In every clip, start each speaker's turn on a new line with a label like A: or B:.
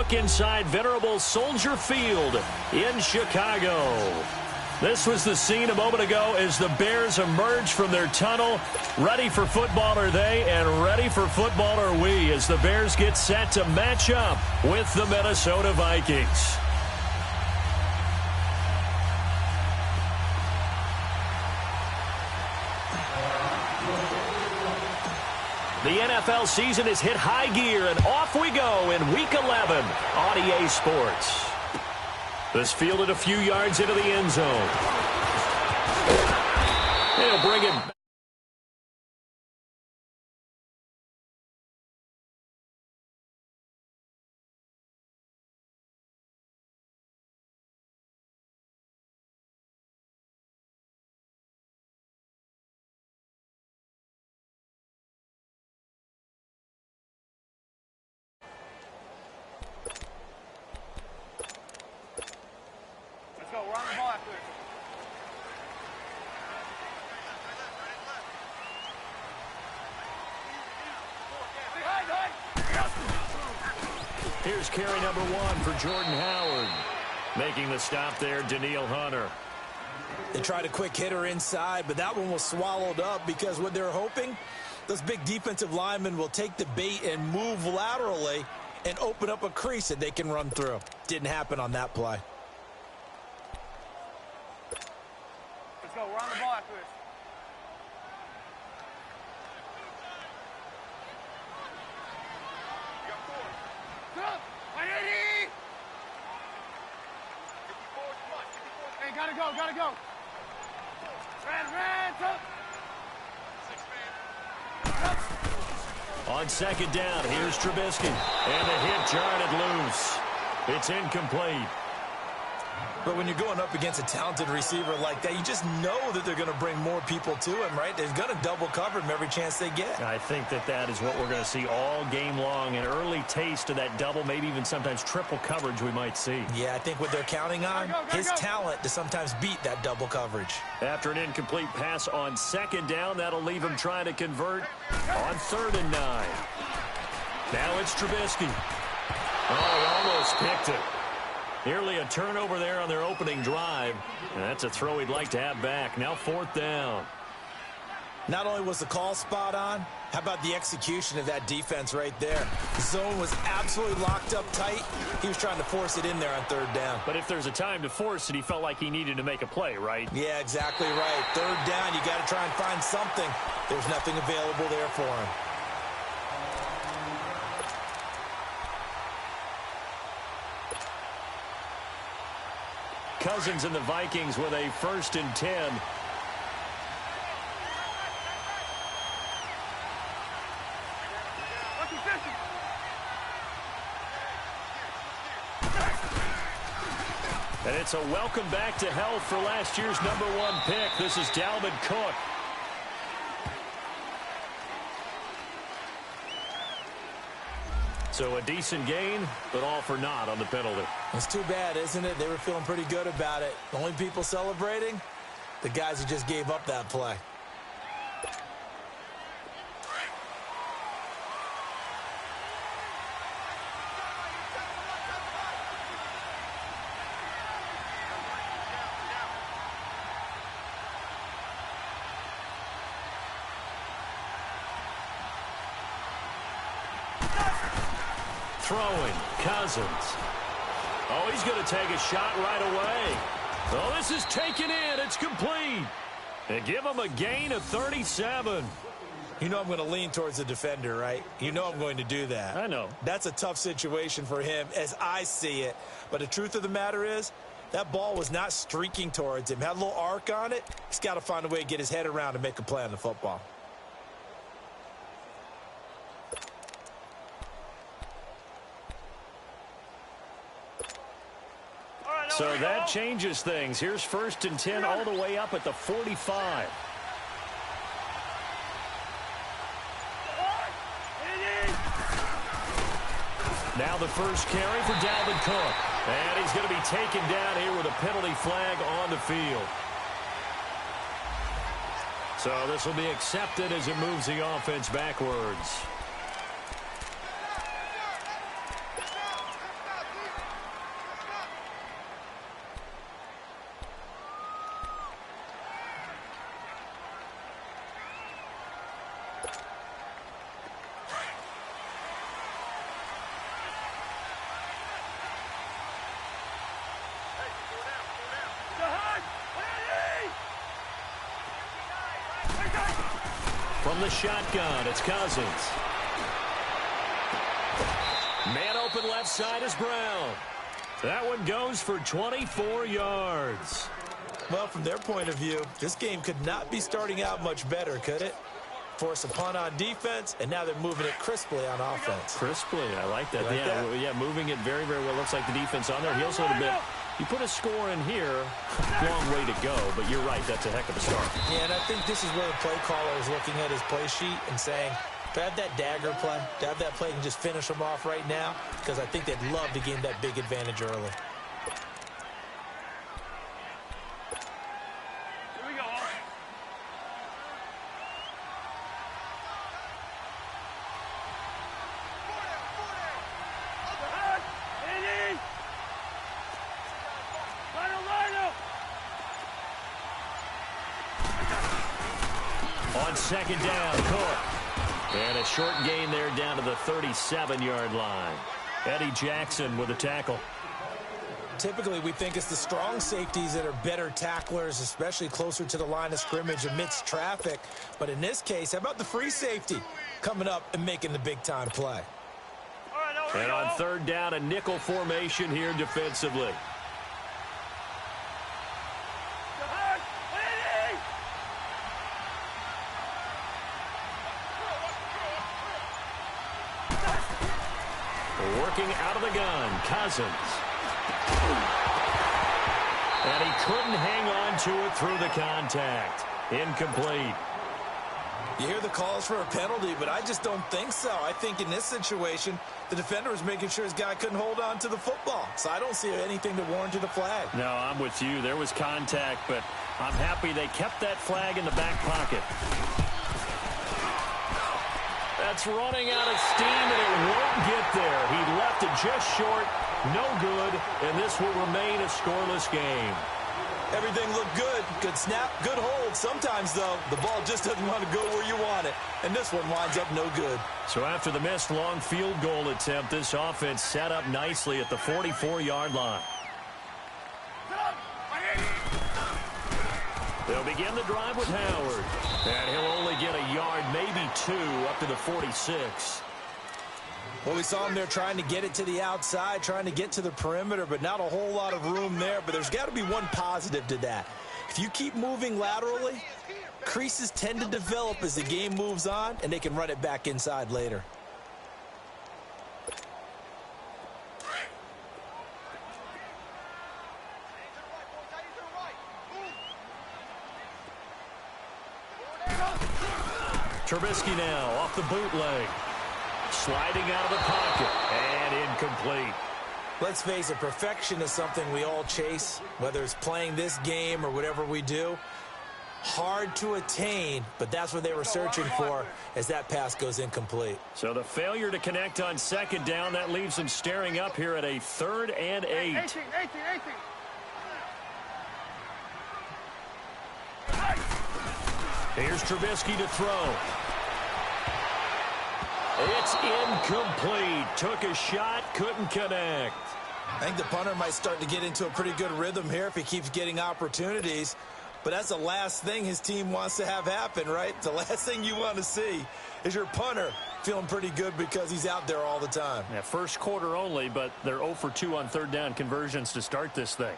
A: look inside venerable Soldier Field in Chicago. This was the scene a moment ago as the Bears emerge from their tunnel. Ready for football are they, and ready for football are we as the Bears get set to match up with the Minnesota Vikings. The NFL season has hit high gear, and off we go in Week 11 on EA Sports. This fielded a few yards into the end zone. He'll bring it back. Here's carry number 1 for Jordan Howard. Making the stop there, Danielle Hunter.
B: They tried a quick hitter inside, but that one was swallowed up because what they're hoping, those big defensive linemen will take the bait and move laterally and open up a crease that they can run through. Didn't happen on that play.
C: Let's go. We're on the ball after this. Gotta go.
A: On second down, here's Trubisky. And the hit jarred it loose. It's incomplete.
B: But when you're going up against a talented receiver like that, you just know that they're going to bring more people to him, right? They're going to double cover him every chance they get.
A: I think that is what we're going to see all game long. An early taste of that double, maybe even sometimes triple coverage we might see.
B: Yeah, I think what they're counting on, his talent to sometimes beat that double coverage.
A: After an incomplete pass on second down, that'll leave him trying to convert on 3rd and 9. Now it's Trubisky. Oh, he almost picked it. Nearly a turnover there on their opening drive. And that's a throw he'd like to have back. Now 4th down.
B: Not only was the call spot on, how about the execution of that defense right there? The zone was absolutely locked up tight. He was trying to force it in there on 3rd down.
A: But if there's a time to force it, he felt like he needed to make a play, right?
B: Yeah, exactly right. 3rd down, you got to try and find something. There's nothing available there for him.
A: Cousins and the Vikings with a 1st and 10. And it's a welcome back to health for last year's #1 pick. This is Dalvin Cook. So a decent gain, but all for naught on the penalty.
B: It's too bad, isn't it? They were feeling pretty good about it. The only people celebrating, the guys who just gave up that play.
A: Throwing, Cousins. Oh, he's going to take a shot right away. Oh, this is taken in. It's complete. They give him a gain of 37.
B: You know I'm going to lean towards the defender, right? You know I'm going to do that.
A: I know.
B: That's a tough situation for him as I see it. But the truth of the matter is, that ball was not streaking towards him. Had a little arc on it. He's got to find a way to get his head around and make a play on the football.
A: So that changes things. Here's 1st and 10 all the way up at the 45. Now the first carry for Dalvin Cook. And he's going to be taken down here with a penalty flag on the field. So this will be accepted as it moves the offense backwards. From the shotgun, it's Cousins. Man open left side is Brown. That one goes for 24 yards.
B: Well, from their point of view, this game could not be starting out much better, could it? Force a punt on defense, and now they're moving it crisply on offense.
A: Crisply, I like that.
B: Like that?
A: Yeah, moving it very, very well. Looks like the defense on there. Heels a little bit. You put a score in here, long way to go, but you're right, that's a heck of a start.
B: Yeah, and I think this is where the play caller is looking at his play sheet and saying, to have that dagger play, to have that play and just finish them off right now, because I think they'd love to gain that big advantage early.
C: Here we go.
A: On second down, Cook. And a short gain there down to the 37-yard line. Eddie Jackson with a tackle.
B: Typically, we think it's the strong safeties that are better tacklers, especially closer to the line of scrimmage amidst traffic. But in this case, how about the free safety coming up and making the big-time play?
A: And on third down, a nickel formation here defensively. Working out of the gun, Cousins. And he couldn't hang on to it through the contact. Incomplete.
B: You hear the calls for a penalty, but I just don't think so. I think in this situation, the defender was making sure his guy couldn't hold on to the football. So I don't see anything to warrant the flag.
A: No, I'm with you. There was contact, but I'm happy they kept that flag in the back pocket. That's running out of steam, and it won't get there. He left it just short, no good, and this will remain a scoreless game.
B: Everything looked good. Good snap, good hold. Sometimes, though, the ball just doesn't want to go where you want it, and this one winds up no good.
A: So after the missed long field goal attempt, this offense set up nicely at the 44-yard line. They'll begin the drive with Howard. And he'll only get a yard, maybe two, up to the 46.
B: Well, we saw him there trying to get it to the outside, trying to get to the perimeter, but not a whole lot of room there. But there's got to be one positive to that. If you keep moving laterally, creases tend to develop as the game moves on, and they can run it back inside later.
A: Trubisky now off the bootleg. Sliding out of the pocket. And incomplete.
B: Let's face it, perfection is something we all chase, whether it's playing this game or whatever we do. Hard to attain, but that's what they were searching for as that pass goes incomplete.
A: So the failure to connect on second down, that leaves them staring up here at a 3rd and 8.
C: 18.
A: Here's Trubisky to throw. It's incomplete. Took a shot, couldn't connect.
B: I think the punter might start to get into a pretty good rhythm here if he keeps getting opportunities. But that's the last thing his team wants to have happen, right? The last thing you want to see is your punter feeling pretty good because he's out there all the time.
A: Yeah, first quarter only, but they're 0 for 2 on third down conversions to start this thing.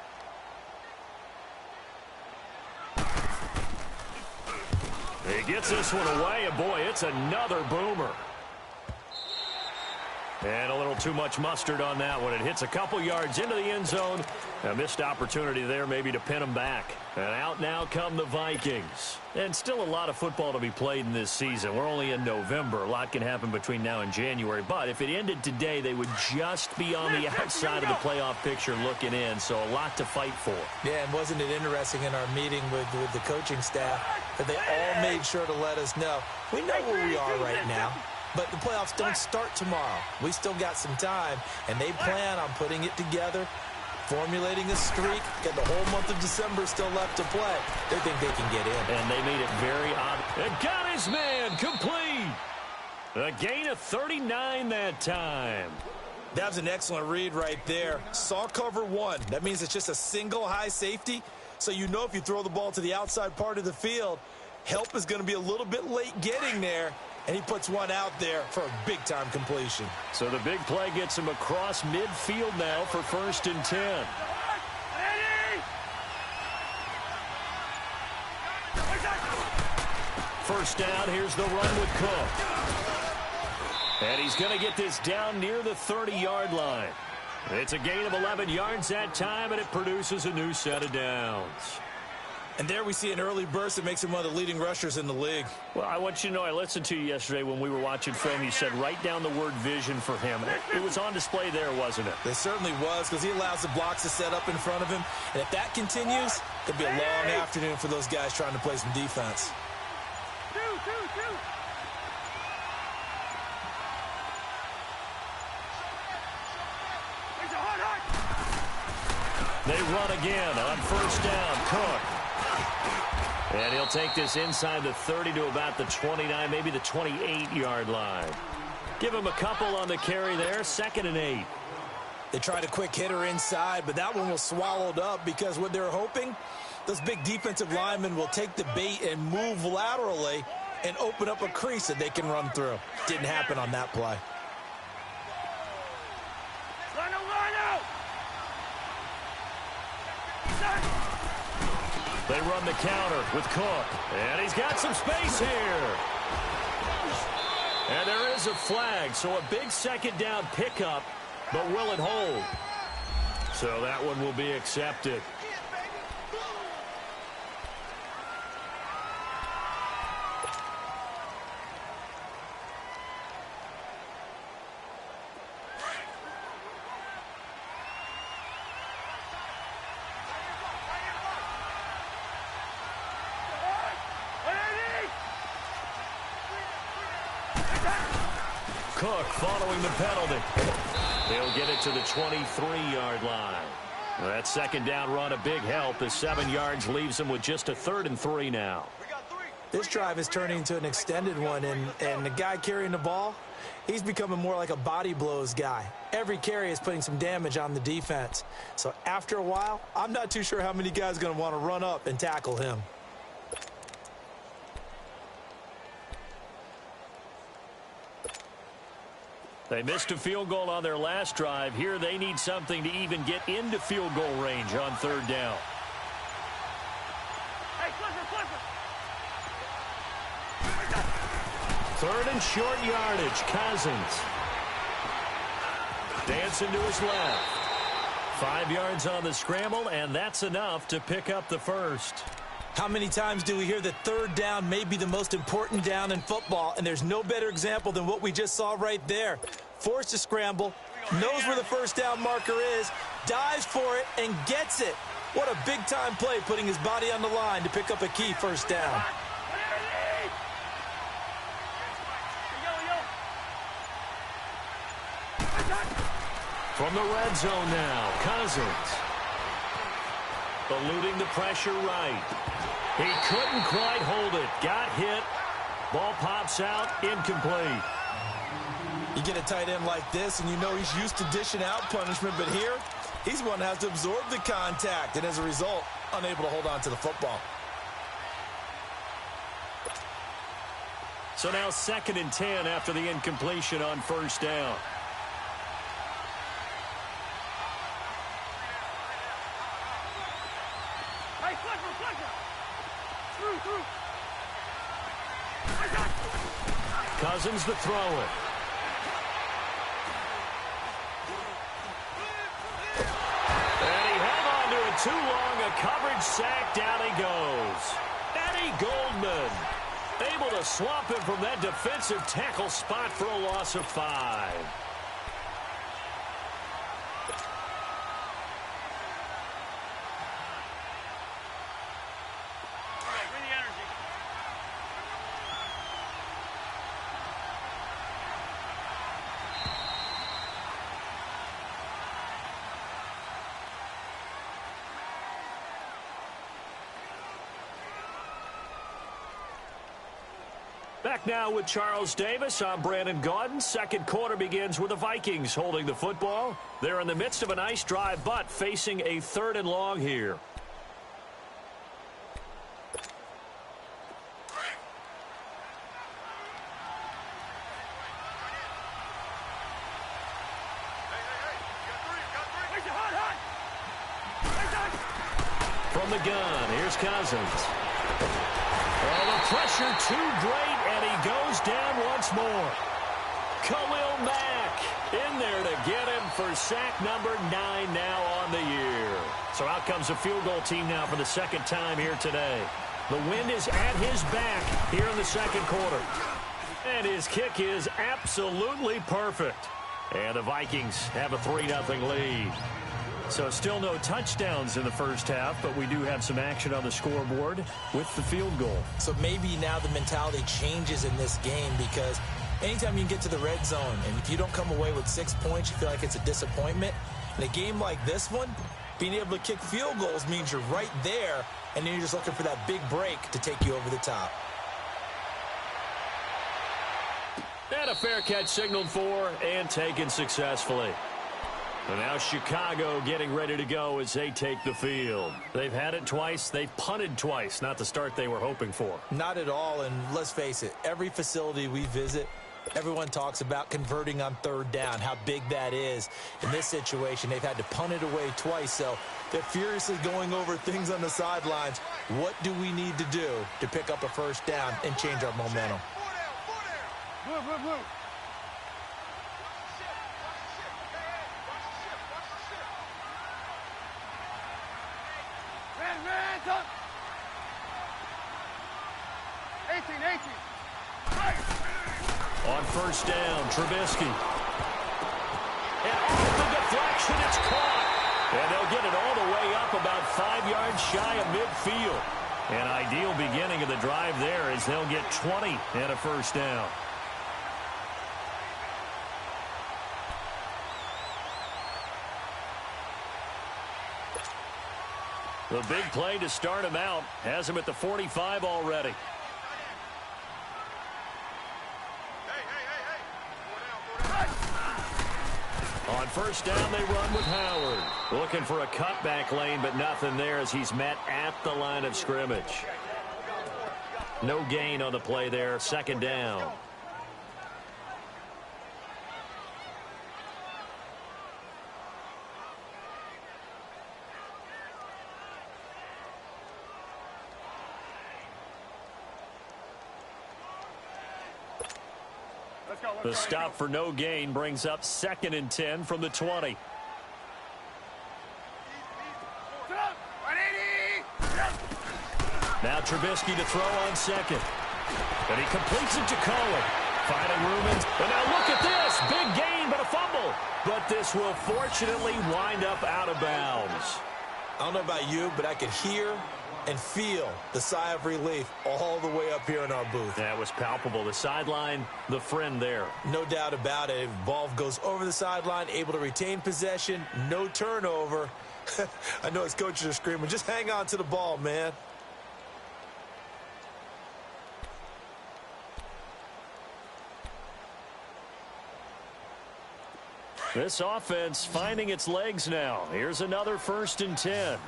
A: He gets this one away, and boy, it's another boomer. And a little too much mustard on that one. It hits a couple yards into the end zone. A missed opportunity there maybe to pin them back. And out now come the Vikings. And still a lot of football to be played in this season. We're only in November. A lot can happen between now and January. But if it ended today, they would just be on the outside of the playoff picture looking in. So a lot to fight for.
B: Yeah, and wasn't it interesting in our meeting with the coaching staff that they all made sure to let us know, we know where we are right now. But the playoffs don't start tomorrow. We still got some time, and they plan on putting it together, formulating a streak, got the whole month of December still left to play. They think they can get in.
A: And they made it very odd. And got his man complete. A gain of 39 that time.
B: That was an excellent read right there. Saw cover one. That means it's just a single high safety. So you know if you throw the ball to the outside part of the field, Help is going to be a little bit late getting there, and he puts one out there for a big-time completion.
A: So the big play gets him across midfield now for 1st and 10. First down, here's the run with Cook. And he's going to get this down near the 30-yard line. It's a gain of 11 yards that time, and it produces a new set of downs.
B: And there we see an early burst that makes him one of the leading rushers in the league.
A: Well, I want you to know, I listened to you yesterday when we were watching film. You said write down the word vision for him. It was on display there, wasn't it?
B: It certainly was, because he allows the blocks to set up in front of him. And if that continues, it could be a long afternoon for those guys trying to play some defense.
A: They run again on first down. Cook. And he'll take this inside the 30 to about the 29, maybe the 28-yard line. Give him a couple on the carry there. 2nd and 8.
B: They tried a quick hitter inside, but that one was swallowed up because what they're hoping, those big defensive linemen will take the bait and move laterally and open up a crease that they can run through. Didn't happen on that play.
A: They run the counter with Cook. And he's got some space here. And there is a flag, so a big 2nd down pickup, but will it hold? So that one will be accepted. Cook following the penalty. He'll get it to the 23-yard line. That 2nd down run a big help. The 7 yards leaves him with just a 3rd and 3 now.
B: This drive is turning into an extended one, and the guy carrying the ball, he's becoming more like a body blows guy. Every carry is putting some damage on the defense. So after a while, I'm not too sure how many guys are going to want to run up and tackle him.
A: They missed a field goal on their last drive. Here they need something to even get into field goal range on 3rd down.
C: Hey, Clifford!
A: 3rd and short yardage. Cousins. Dancing to his left. 5 yards on the scramble, and that's enough to pick up the first.
B: How many times do we hear that 3rd down may be the most important down in football, and there's no better example than what we just saw right there. Forced to scramble, knows where the 1st down marker is, dives for it, and gets it. What a big-time play, putting his body on the line to pick up a key 1st down.
A: From the red zone now, Cousins. Eluding the pressure right. He couldn't quite hold it. Got hit. Ball pops out. Incomplete.
B: You get a tight end like this, and you know he's used to dishing out punishment, but here, he's one that has to absorb the contact, and as a result, unable to hold on to the football.
A: So now 2nd and 10 after the incompletion on 1st down.
C: Hey, Clifford! Through!
A: Cousins to throw it. And he held on to it too long. A coverage sack. Down he goes. Eddie Goldman able to swamp him from that defensive tackle spot for a loss of 5. Back now with Charles Davis. I'm Brandon Gaudin. 2nd quarter begins with the Vikings holding the football. They're in the midst of a nice drive, but facing a 3rd and long here. from the gun. Here's Cousins. Well, the pressure too great, and he goes down once more. Khalil Mack in there to get him for sack number 9 now on the year. So out comes a field goal team now for the second time here today. The wind is at his back here in the second quarter. And his kick is absolutely perfect. And the Vikings have a 3-0 lead. So still no touchdowns in the first half, but we do have some action on the scoreboard with the field goal.
B: So maybe now the mentality changes in this game, because anytime you can get to the red zone, and if you don't come away with 6 points, you feel like it's a disappointment. In a game like this one, being able to kick field goals means you're right there, and then you're just looking for that big break to take you over the top.
A: And a fair catch signaled for and taken successfully. And now Chicago getting ready to go as they take the field. They've had it twice. They've punted twice. Not the start they were hoping for.
B: Not at all, and let's face it, every facility we visit, everyone talks about converting on third down, how big that is. In this situation, they've had to punt it away twice, so they're furiously going over things on the sidelines. What do we need to do to pick up a first down and change our momentum?
C: Move, move, move. Red, up. 18.
A: On first down, Trubisky. And off the deflection, it's caught. And they'll get it all the way up about 5 yards shy of midfield. An ideal beginning of the drive there as they'll get 20 and a first down. The big play to start him out has him at the 45 already. On first down, they run with Howard. Looking for a cutback lane, but nothing there as he's met at the line of scrimmage. No gain on the play there. Second down. The stop for no gain brings up 2nd and 10 from the 20. Now Trubisky to throw on second. And he completes it to Cohen. Finding room in. And now look at this. Big gain, but a fumble. But this will fortunately wind up out of bounds.
B: I don't know about you, but I could hear and feel the sigh of relief all the way up here in our booth.
A: That was palpable. The sideline, the friend there.
B: No doubt about it. Ball goes over the sideline, able to retain possession, no turnover. I know his coaches are screaming, just hang on to the ball, man.
A: This offense finding its legs now. Here's another 1st and 10.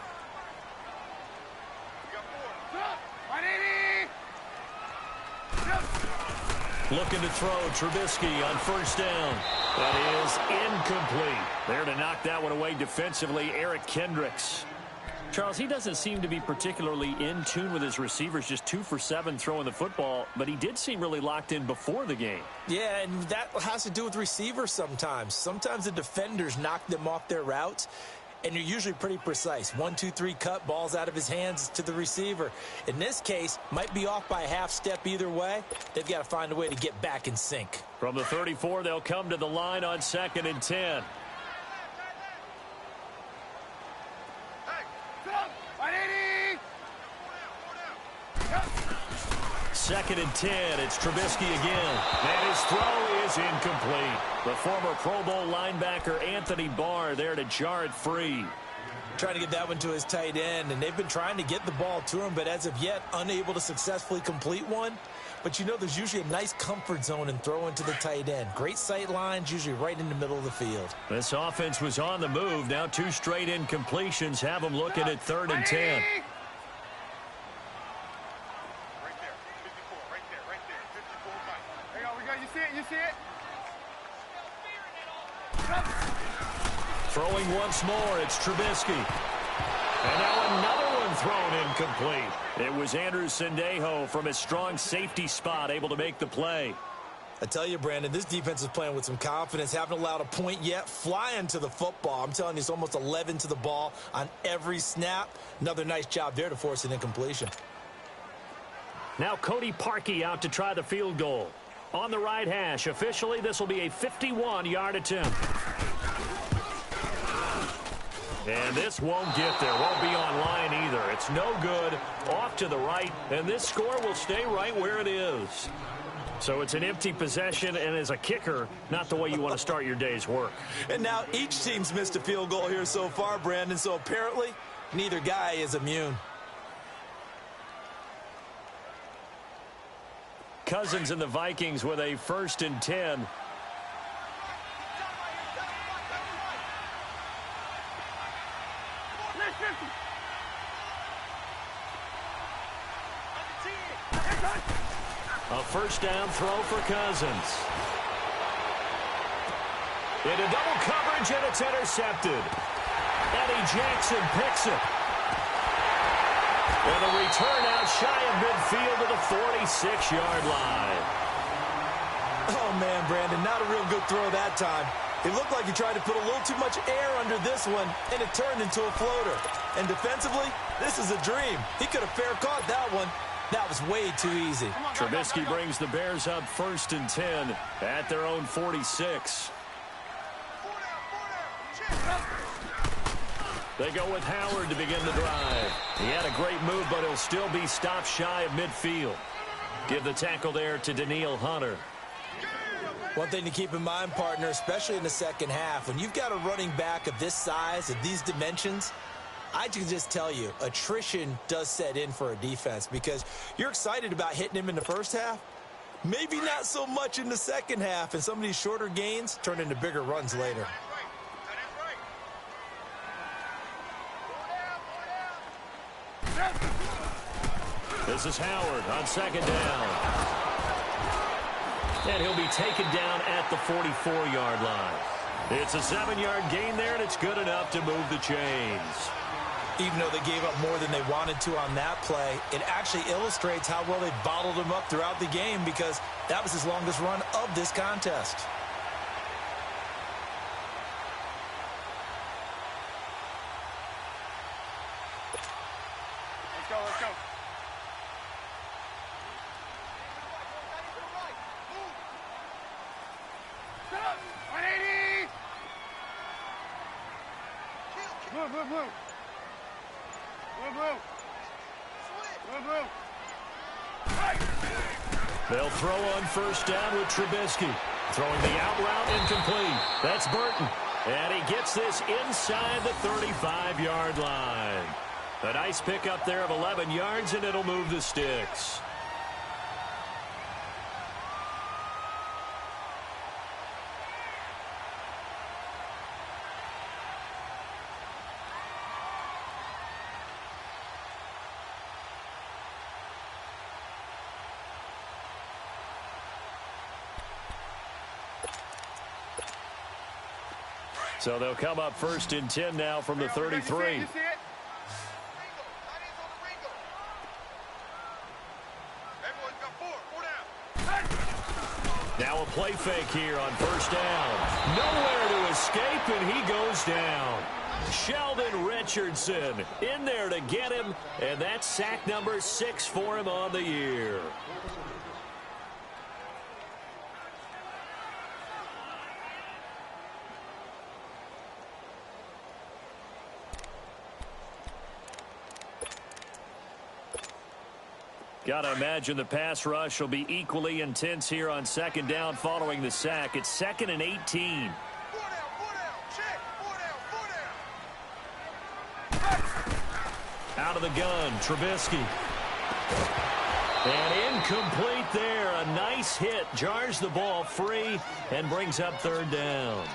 A: Looking to throw, Trubisky on first down. That is incomplete. There to knock that one away defensively, Eric Kendricks. Charles, he doesn't seem to be particularly in tune with his receivers, just 2 for 7 throwing the football, but he did seem really locked in before the game.
B: Yeah, and that has to do with receivers sometimes. Sometimes the defenders knock them off their routes, and you're usually pretty precise. 1, 2, 3 cut, balls out of his hands to the receiver. In this case, might be off by a half step either way. They've got to find a way to get back in sync.
A: From the 34, they'll come to the line on 2nd and 10. Second and 10, it's Trubisky again. And his throw is incomplete. The former Pro Bowl linebacker Anthony Barr there to jar it free.
B: Trying to get that one to his tight end, and they've been trying to get the ball to him, but as of yet, unable to successfully complete one. But you know there's usually a nice comfort zone in throwing to the tight end. Great sight lines, usually right in the middle of the field.
A: This offense was on the move. Now 2 straight incompletions have them looking at 3rd and 10.
C: You see it?
A: Throwing once more, it's Trubisky. And now another one and thrown incomplete. It was Andrew Sendejo from his strong safety spot able to make the play.
B: I tell you, Brandon, this defense is playing with some confidence. Haven't allowed a point yet. Flying to the football. I'm telling you, it's almost 11 to the ball on every snap. Another nice job there to force an incompletion.
A: Now Cody Parkey out to try the field goal. On the right hash, officially, this will be a 51-yard attempt. And this won't get there. Won't be on line either. It's no good. Off to the right, and this score will stay right where it is. So it's an empty possession, and as a kicker, not the way you want to start your day's work.
B: And now each team's missed a field goal here so far, Brandon, so apparently neither guy is immune.
A: Cousins and the Vikings with a 1st and 10. A first down throw for Cousins. Into double coverage, and it's intercepted. Eddie Jackson picks it. And a return out shy of midfield to the 46-yard line.
B: Oh, man, Brandon, not a real good throw that time. It looked like he tried to put a little too much air under this one, and it turned into a floater. And defensively, this is a dream. He could have fair caught that one. That was way too easy.
A: Trubisky brings the Bears up 1st and 10 at their own 46. They go with Howard to begin the drive. He had a great move, but he'll still be stopped shy of midfield. Give the tackle there to Danielle Hunter.
B: One thing to keep in mind, partner, especially in the second half, when you've got a running back of this size, of these dimensions, I can just tell you, attrition does set in for a defense because you're excited about hitting him in the first half. Maybe not so much in the second half, and some of these shorter gains turn into bigger runs later.
A: This is Howard on 2nd down. And he'll be taken down at the 44-yard line. It's a 7-yard gain there, and it's good enough to move the chains.
B: Even though they gave up more than they wanted to on that play, it actually illustrates how well they bottled him up throughout the game because that was his longest run of this contest.
C: Let's go, let's go. Set up. 180. Move, move, move. Move, move. Move, move.
A: They'll throw on 1st down with Trubisky. Throwing the out route incomplete. That's Burton. And he gets this inside the 35-yard line. A nice pickup there of 11 yards, and it'll move the sticks. So they'll come up 1st and 10 now from the 33.
C: You see it?
A: Now a play fake here on 1st down. Nowhere to escape, and he goes down. Sheldon Richardson in there to get him, and that's sack number 6 for him on the year. Got to imagine the pass rush will be equally intense here on 2nd down following the sack. It's 2nd and 18. Out of the gun, Trubisky. And incomplete there. A nice hit. Jars the ball free and brings up 3rd down.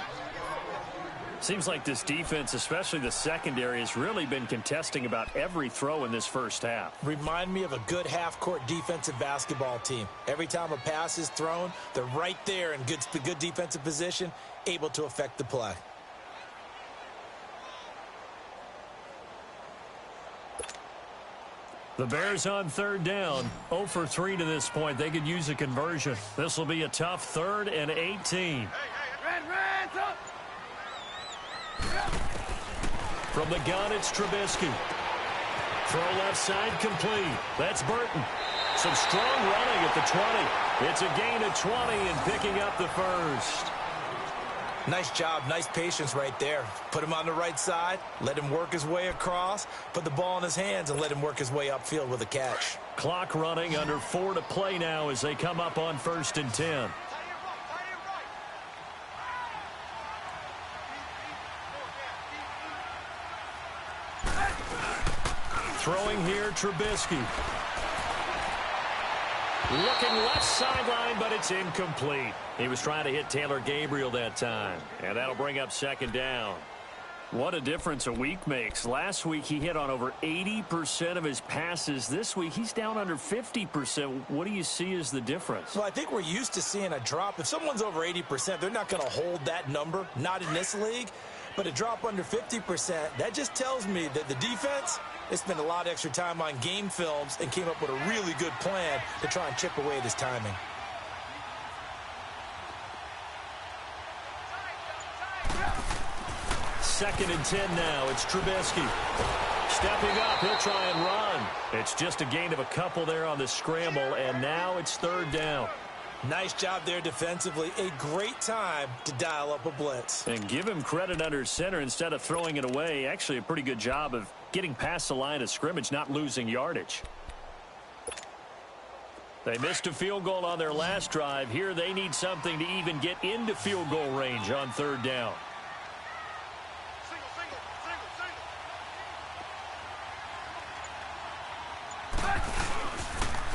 A: Seems like this defense, especially the secondary, has really been contesting about every throw in this first half.
B: Remind me of a good half-court defensive basketball team. Every time a pass is thrown, they're right there in good defensive position, able to affect the play.
A: The Bears on third down, 0 for 3 to this point. They could use a conversion. This will be a tough 3rd and 18.
C: Red, up.
A: From the gun, it's Trubisky. Throw left side complete. That's Burton. Some strong running at the 20. It's a gain of 20 and picking up the first.
B: Nice job, nice patience right there. Put him on the right side, let him work his way across, put the ball in his hands, and let him work his way upfield with a catch.
A: Clock running, under 4 to play now as they come up on 1st and 10. Throwing here, Trubisky. Looking left sideline, but it's incomplete. He was trying to hit Taylor Gabriel that time, and that'll bring up 2nd down. What a difference a week makes. Last week, he hit on over 80% of his passes. This week, he's down under 50%. What do you see as the difference?
B: Well, I think we're used to seeing a drop. If someone's over 80%, they're not going to hold that number, not in this league. But a drop under 50%, that just tells me that the defense, they spent a lot of extra time on game films and came up with a really good plan to try and chip away this timing.
A: Second and 10 now. It's Trubisky. Stepping up, he'll try and run. It's just a gain of a couple there on the scramble, and now it's 3rd down.
B: Nice job there defensively. A great time to dial up a blitz.
A: And give him credit under center instead of throwing it away. Actually, a pretty good job of getting past the line of scrimmage, not losing yardage. They missed a field goal on their last drive. Here they need something to even get into field goal range on 3rd down.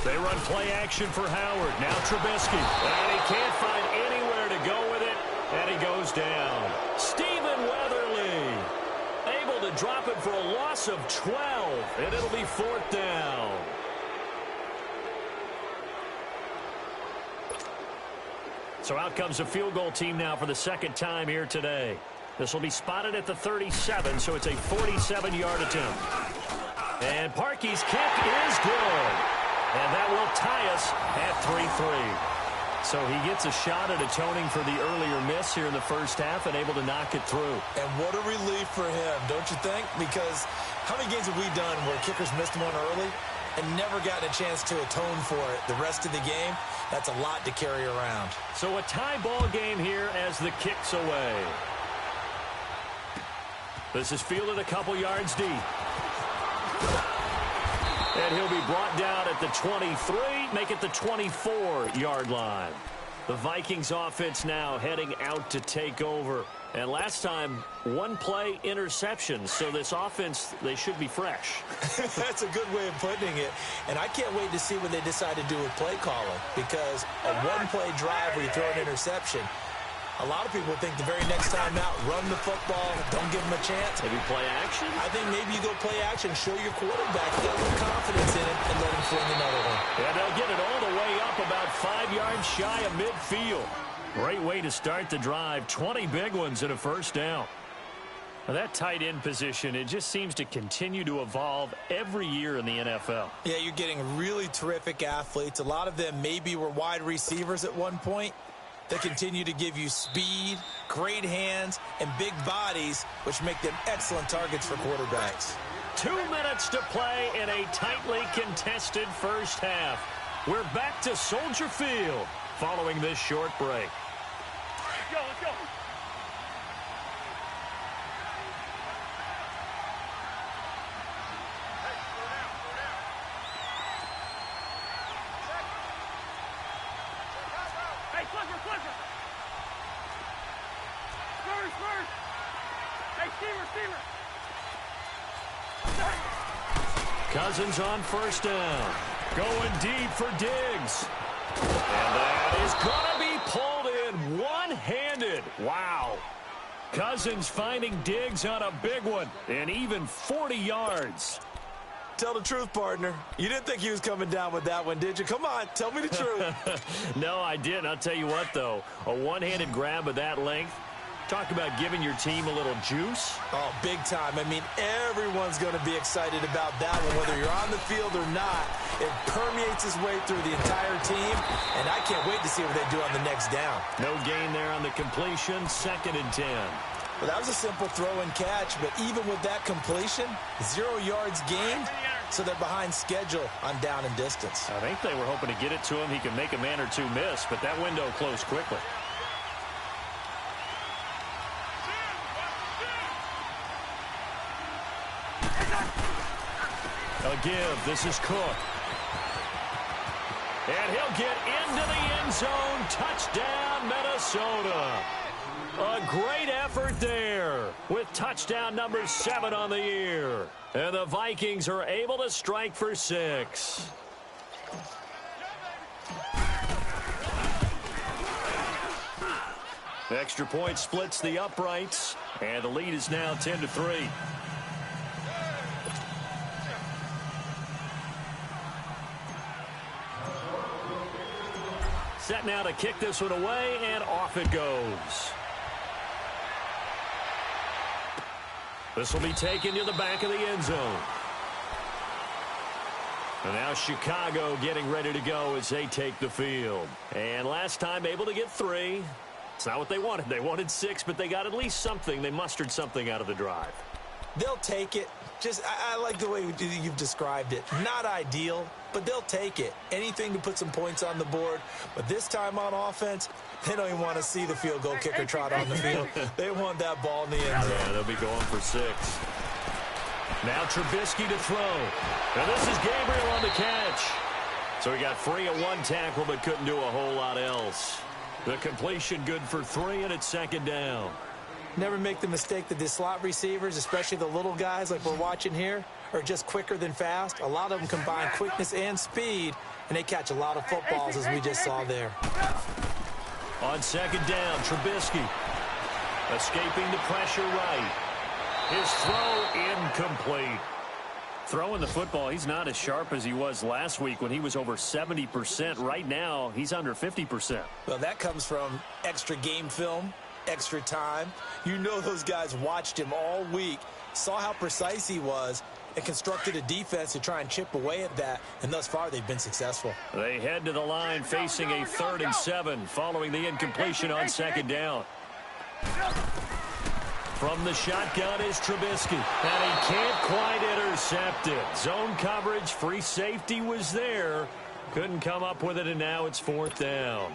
A: They run play action for Howard. Now Trubisky. And he can't find anywhere to go with it. And he goes down. Stephen Weatherly able to drop it for a loss of 12. And it'll be 4th down. So out comes a field goal team now for the 2nd time here today. This will be spotted at the 37, so it's a 47-yard attempt. And Parkey's kick is good. And that will tie us at 3-3. So he gets a shot at atoning for the earlier miss here in the first half and able to knock it through.
B: And what a relief for him, don't you think? Because how many games have we done where kickers missed one early and never gotten a chance to atone for it the rest of the game? That's a lot to carry around.
A: So a tie ball game here as the kick's away. This is fielded a couple yards deep. And he'll be brought down at the 23, make it the 24-yard line. The Vikings offense now heading out to take over. And last time, 1 play interception. So this offense, they should be fresh.
B: That's a good way of putting it. And I can't wait to see what they decide to do with play calling. Because a 1-play drive where you throw an interception, a lot of people think the very next time out, run the football, don't give them a chance.
A: Maybe play action?
B: I think maybe you go play action, show your quarterback, get a little confidence in it, and let him fling another one.
A: Yeah, they'll get it all the way up about 5 yards shy of midfield. Great way to start the drive. 20 big ones and a first down. Now that tight end position, it just seems to continue to evolve every year in the NFL.
B: Yeah, you're getting really terrific athletes. A lot of them maybe were wide receivers at one point. They continue to give you speed, great hands, and big bodies, which make them excellent targets for quarterbacks.
A: 2 minutes to play in a tightly contested first half. We're back to Soldier Field following this short break.
C: Let's go, let's go. Hey, Clifford. Spurs. Hey, Steamer.
A: Cousins on first down. Going deep for Diggs. And that is going to be pulled in one-handed. Wow. Cousins finding Diggs on a big one. And even 40 yards.
B: Tell the truth, partner. You didn't think he was coming down with that one, did you? Come on, tell me the truth.
A: No, I didn't. I'll tell you what, though. A one-handed grab of that length, Talk about giving your team a little juice.
B: Oh, big time. I mean, everyone's going to be excited about that one, whether you're on the field or not. It permeates its way through the entire team, and I can't wait to see what they do on the next down.
A: No gain there on the completion, 2nd and 10.
B: Well, that was a simple throw and catch, but even with that completion, 0 yards gained, so they're behind schedule on down and distance.
A: I think they were hoping to get it to him. He can make a man or two miss, but that window closed quickly. A give. This is Cook. And he'll get into the end zone. Touchdown, Minnesota. A great effort there with touchdown number 7 on the year. And the Vikings are able to strike for 6. Extra point splits the uprights. And the lead is now 10-3. Set now to kick this one away, and off it goes. This will be taken to the back of the end zone. And now Chicago getting ready to go as they take the field. And last time able to get 3. It's not what they wanted. They wanted 6, but they got at least something. They mustered something out of the drive.
B: They'll take it. I like the way you've described it. Not ideal, but they'll take it. Anything to put some points on the board. But this time on offense, they don't even want to see the field goal kicker trot on the field. They want that ball in the end zone.
A: Yeah, they'll be going for 6. Now Trubisky to throw. Now this is Gabriel on the catch. So he got free of 1 tackle, but couldn't do a whole lot else. The completion good for 3, and it's 2nd down.
B: Never make the mistake that the slot receivers, especially the little guys like we're watching here, are just quicker than fast. A lot of them combine quickness and speed, and they catch a lot of footballs, as we just saw there.
A: On 2nd down, Trubisky escaping the pressure right. His throw incomplete. Throwing the football, he's not as sharp as he was last week when he was over 70%. Right now, he's under 50%.
B: Well, that comes from extra game film, extra time. You know those guys watched him all week, saw how precise he was, and constructed a defense to try and chip away at that, and thus far they've been successful.
A: They head to the line facing a 3rd and 7 following the incompletion on 2nd down. From the shotgun is Trubisky, and he can't quite intercept it. Zone coverage, free safety was there. Couldn't come up with it, and now it's 4th down.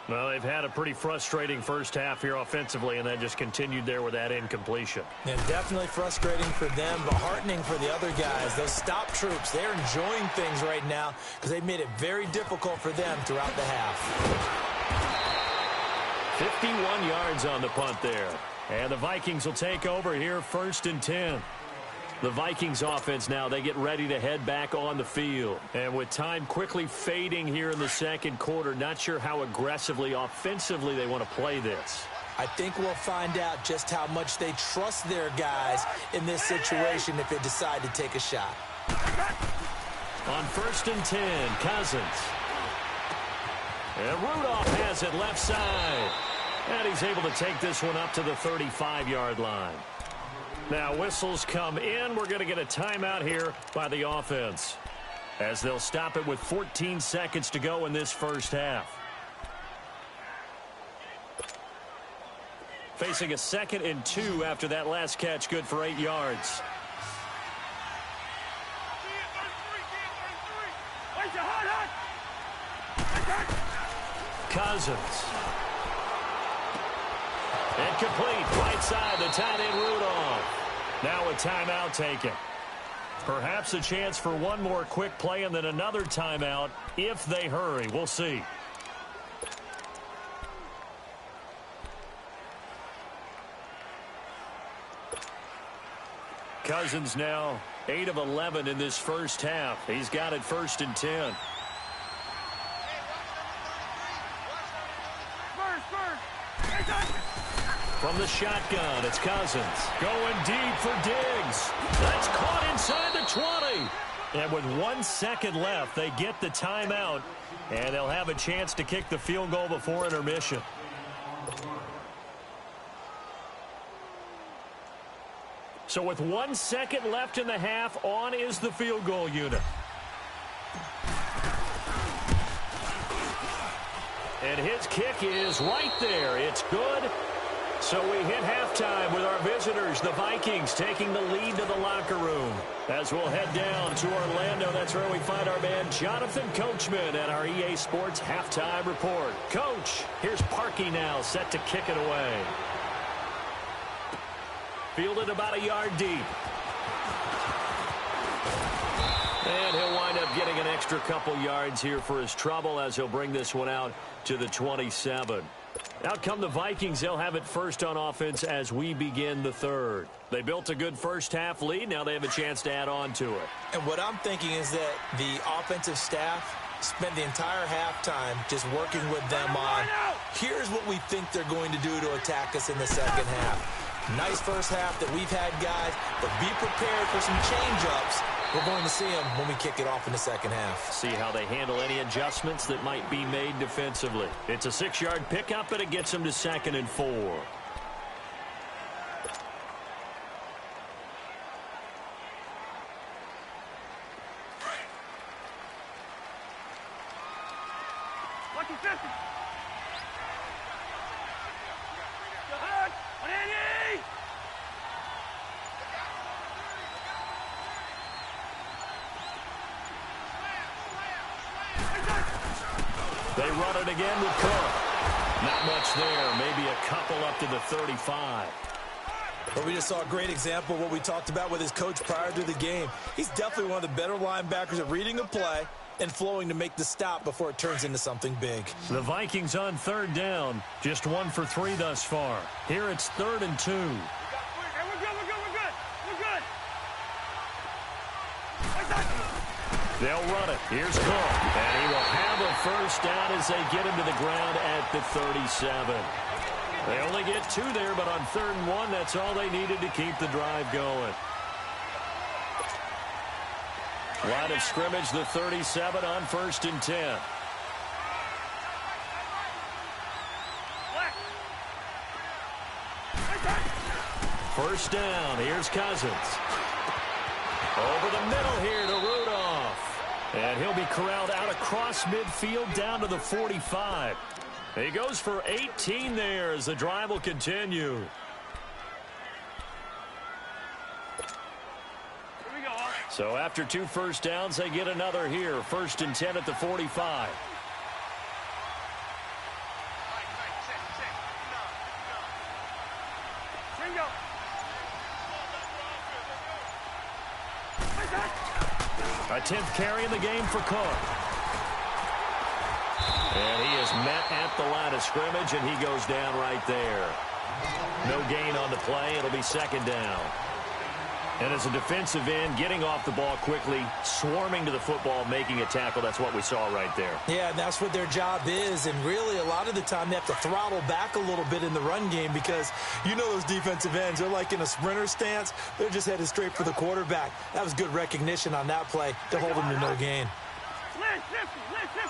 A: Well, they've had a pretty frustrating first half here offensively, and that just continued there with that incompletion.
B: And definitely frustrating for them, but heartening for the other guys. Those stop troops, they're enjoying things right now because they've made it very difficult for them throughout the half.
A: 51 yards on the punt there. And the Vikings will take over here 1st and 10. The Vikings offense now, they get ready to head back on the field. And with time quickly fading here in the 2nd quarter, not sure how aggressively, offensively they want to play this.
B: I think we'll find out just how much they trust their guys in this situation if they decide to take a shot.
A: On 1st and 10, Cousins. And Rudolph has it left side. And he's able to take this one up to the 35-yard line. Now whistles come in. We're going to get a timeout here by the offense, as they'll stop it with 14 seconds to go in this first half. Facing a 2nd and 2 after that last catch, good for 8 yards. Cousins. Incomplete, right side, the tight end Rudolph. Now a timeout taken. Perhaps a chance for one more quick play and then another timeout if they hurry. We'll see. Cousins now 8 of 11 in this first half. He's got it 1st and 10. From the shotgun, it's Cousins. Going deep for Diggs. That's caught inside the 20. And with 1 second left, they get the timeout. And they'll have a chance to kick the field goal before intermission. So with 1 second left in the half, on is the field goal unit. And his kick is right there. It's good. So we hit halftime with our visitors, the Vikings, taking the lead to the locker room. As we'll head down to Orlando, that's where we find our man Jonathan Coachman at our EA Sports Halftime Report. Coach, here's Parkey now, set to kick it away. Fielded about a yard deep. And he'll wind up getting an extra couple yards here for his trouble as he'll bring this one out to the 27. Out come the Vikings. They'll have it first on offense as we begin the third. They built a good first-half lead. Now they have a chance to add on to it.
B: And what I'm thinking is that the offensive staff spent the entire halftime just working with them on, here's what we think they're going to do to attack us in the second half. Nice first half that we've had, guys, but be prepared for some change-ups. We're going to see them when we kick it off in the second half.
A: See how they handle any adjustments that might be made defensively. It's a 6-yard pickup, and it gets them to 2nd and 4.
C: Lucky 50. Go ahead. 180.
A: They run it again with Cook. Not much there. Maybe a couple up to the 35.
B: But we just saw a great example of what we talked about with his coach prior to the game. He's definitely one of the better linebackers at reading a play and flowing to make the stop before it turns into something big.
A: The Vikings on 3rd down. Just 1 for 3 thus far. Here it's 3rd and 2.
C: Hey, we're good, we're good, we're good. We're good.
A: They'll run it. Here's Cook. And he will have a first down as they get him to the ground at the 37. They only get 2 there, but on 3rd and 1, that's all they needed to keep the drive going. Line of scrimmage, the 37 on 1st and 10. First down. Here's Cousins. Over the middle here to Rudolph. And he'll be corralled out across midfield down to the 45. He goes for 18 there as the drive will continue.
C: Here we go.
A: So after 2 first downs, they get another here. 1st and 10 at the 45.
C: Bingo.
A: A 10th carry in the game for Cook. And he is met at the line of scrimmage, and he goes down right there. No gain on the play. It'll be 2nd down. And as a defensive end, getting off the ball quickly, swarming to the football, making a tackle, that's what we saw right there.
B: Yeah, and that's what their job is. And really, a lot of the time, they have to throttle back a little bit in the run game because you know those defensive ends, they're like in a sprinter stance. They're just headed straight for the quarterback. That was good recognition on that play to hold him to no gain.
C: Lynch, 50, Lynch, 50.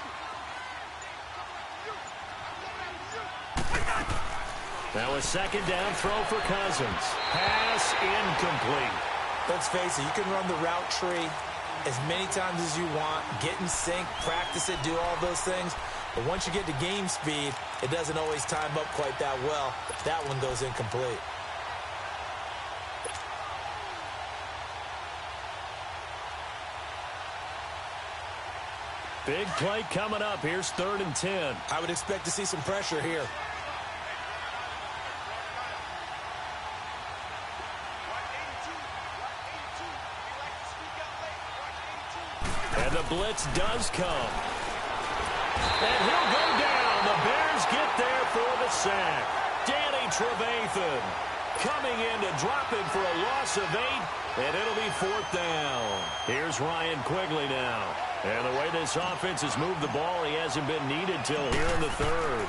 A: Now a 2nd down throw for Cousins. Pass incomplete.
B: Let's face it, you can run the route tree as many times as you want, get in sync, practice it, do all those things. But once you get to game speed, it doesn't always time up quite that well. That one goes incomplete.
A: Big play coming up. Here's 3rd and 10.
B: I would expect to see some pressure here.
A: And the blitz does come. And he'll go down. The Bears get there for the sack. Danny Trevathan coming in to drop him for a loss of 8, and it'll be 4th down. Here's Ryan Quigley now. And the way this offense has moved the ball, he hasn't been needed till here in the 3rd.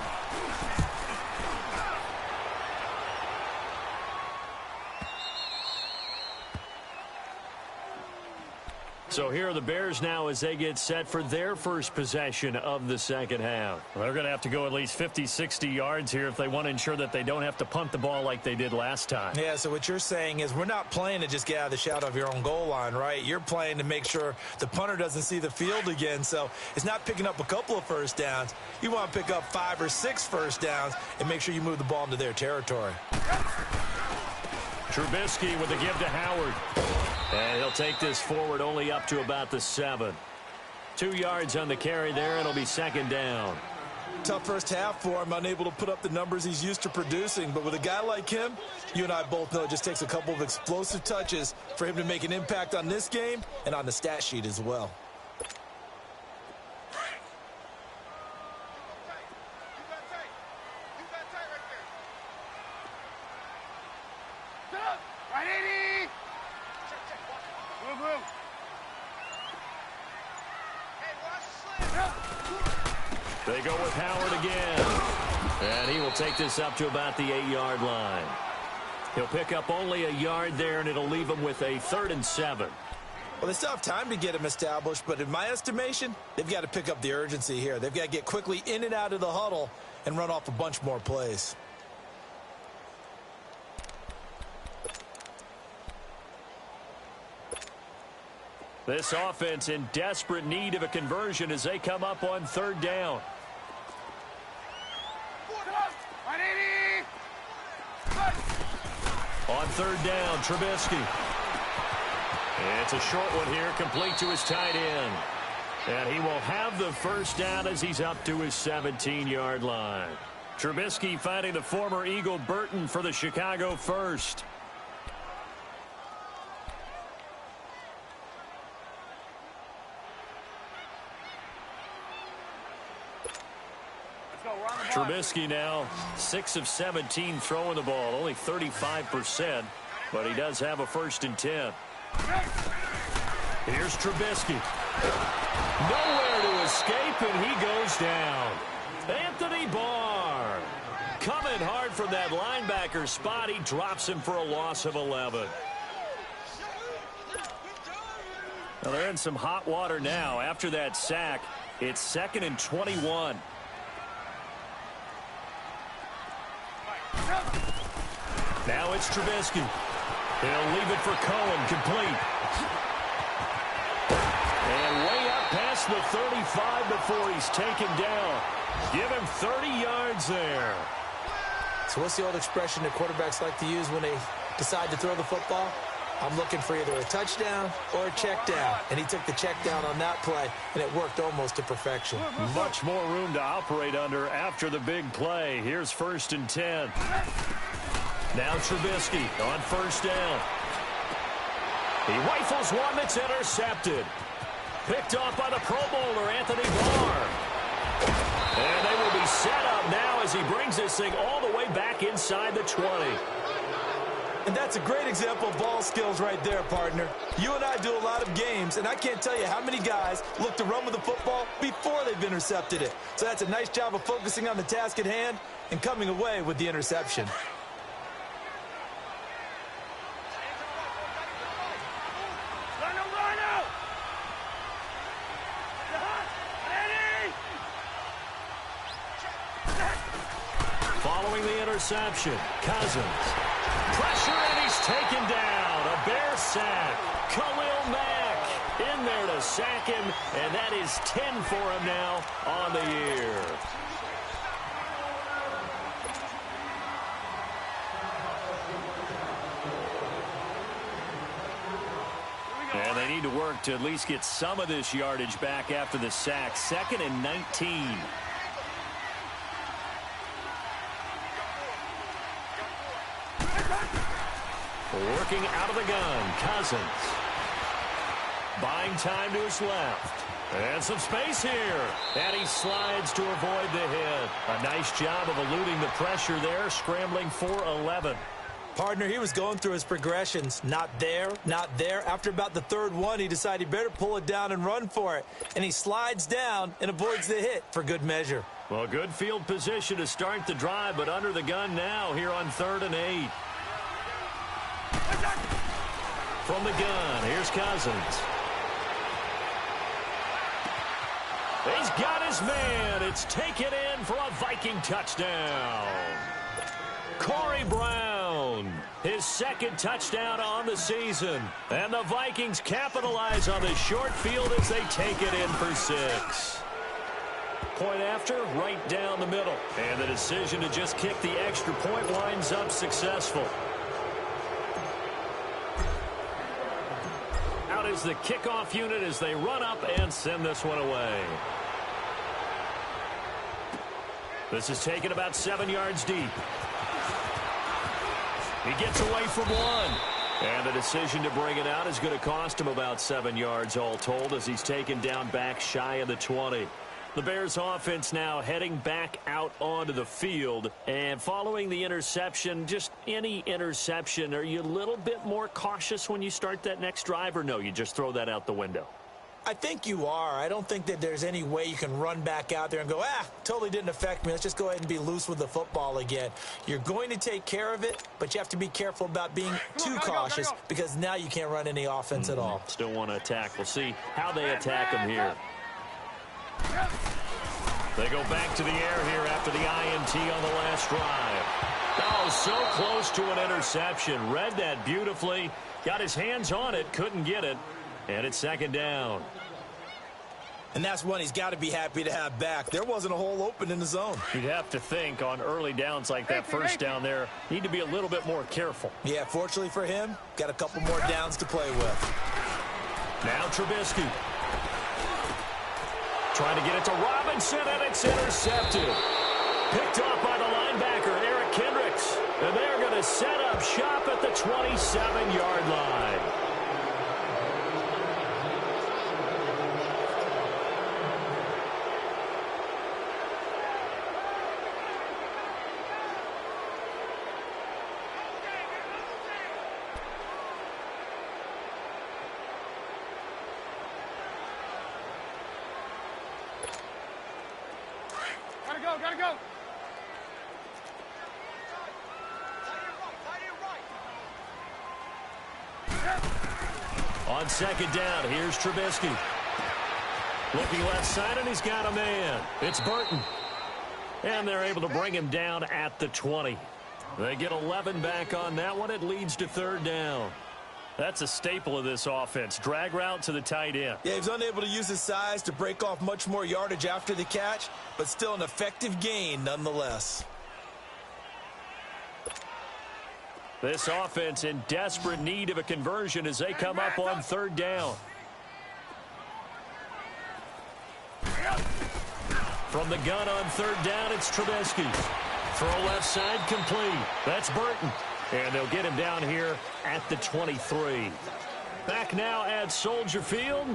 A: So here are the Bears now as they get set for their first possession of the second half. Well, they're going to have to go at least 50, 60 yards here if they want to ensure that they don't have to punt the ball like they did last time.
B: Yeah, so what you're saying is we're not playing to just get out of the shadow of your own goal line, right? You're playing to make sure the punter doesn't see the field again. So it's not picking up a couple of first downs. You want to pick up 5 or 6 first downs and make sure you move the ball into their territory.
A: Trubisky with a give to Howard. And he'll take this forward only up to about the 7. 2 yards on the carry there. It'll be second down.
B: Tough first half for him, unable to put up the numbers he's used to producing. But with a guy like him, you and I both know it just takes a couple of explosive touches for him to make an impact on this game and on the stat sheet as well.
A: They go with Howard again. And he will take this up to about the 8-yard line. He'll pick up only a yard there, and it'll leave him with a 3rd and 7.
B: Well, they still have time to get him established, but in my estimation, they've got to pick up the urgency here. They've got to get quickly in and out of the huddle and run off a bunch more plays.
A: This offense in desperate need of a conversion as they come up on 3rd down. On 3rd down, Trubisky. It's a short one here, complete to his tight end. And he will have the first down as he's up to his 17-yard line. Trubisky finding the former Eagle Burton for the Chicago first. Trubisky now 6 of 17 throwing the ball, only 35%, but he does have a 1st and 10. Here's Trubisky. Nowhere to escape, and he goes down. Anthony Barr coming hard from that linebacker spot. He drops him for a loss of 11. Well, they're in some hot water now. After that sack, it's 2nd and 21. Now it's Trubisky. He'll leave it for Cohen, complete. And way up past the 35 before he's taken down. Give him 30 yards there.
B: So what's the old expression that quarterbacks like to use when they decide to throw the football? I'm looking for either a touchdown or a check down. And he took the check down on that play, and it worked almost to perfection.
A: Much more room to operate under after the big play. Here's 1st and 10. Now Trubisky on 1st down. He rifles one that's intercepted. Picked off by the Pro Bowler, Anthony Barr. And they will be set up now as he brings this thing all the way back inside the 20.
B: And that's a great example of ball skills right there, partner. You and I do a lot of games, and I can't tell you how many guys look to run with the football before they've intercepted it. So that's a nice job of focusing on the task at hand and coming away with the interception.
A: Following the interception, Cousins. Pressure, and he's taken down. A Bear sack. Khalil Mack in there to sack him, and that is 10 for him now on the year. And they need to work to at least get some of this yardage back after the sack. 2nd and 19. Working out of the gun, Cousins. Buying time to his left. And some space here. And he slides to avoid the hit. A nice job of eluding the pressure there, scrambling for 11.
B: Partner, he was going through his progressions. Not there, not there. After about the 3rd one, he decided he better pull it down and run for it. And he slides down and avoids the hit for good measure.
A: Well, good field position to start the drive, but under the gun now here on 3rd and 8. From the gun, here's Cousins. He's got his man. It's taken in for a Viking touchdown. Corey Brown, his second touchdown on the season. And the Vikings capitalize on the short field as they take it in for 6. Point after, right down the middle. And the decision to just kick the extra point winds up successful. Out is the kickoff unit as they run up and send this one away. This is taken about 7 yards deep. He gets away from one. And the decision to bring it out is going to cost him about 7 yards all told as he's taken down back shy of the 20. The Bears offense now heading back out onto the field. And following the interception, just any interception, are you a little bit more cautious when you start that next drive, or no, you just throw that out the window?
B: I think you are. I don't think that there's any way you can run back out there and go, totally didn't affect me. Let's just go ahead and be loose with the football again. You're going to take care of it, but you have to be careful about being too cautious because now you can't run any offense at all.
A: Still want to attack. We'll see how they attack him here. They go back to the air here after the INT on the last drive. Oh, so close to an interception. Read that beautifully. Got his hands on it, couldn't get it. And it's second down.
B: And that's one he's got to be happy to have back. There wasn't a hole open in the zone.
A: You'd have to think on early downs like that first down there, need to be a little bit more careful.
B: Yeah, fortunately for him, got a couple more downs to play with.
A: Now Trubisky. Trying to get it to Robinson, and it's intercepted. Picked off by the linebacker, Eric Kendricks. And they're going to set up shop at the 27-yard line.
C: Gotta go.
A: On second down, here's Trubisky. Looking left side, and he's got a man. It's Burton. And they're able to bring him down at the 20. They get 11 back on that one. It leads to third down. That's a staple of this offense. Drag route to the tight end.
B: Yeah, he's unable to use his size to break off much more yardage after the catch, but still an effective gain nonetheless.
A: This offense in desperate need of a conversion as they come up on third down. From the gun on third down, it's Trubisky. Throw left side complete. That's Burton. And they'll get him down here at the 23. Back now at Soldier Field.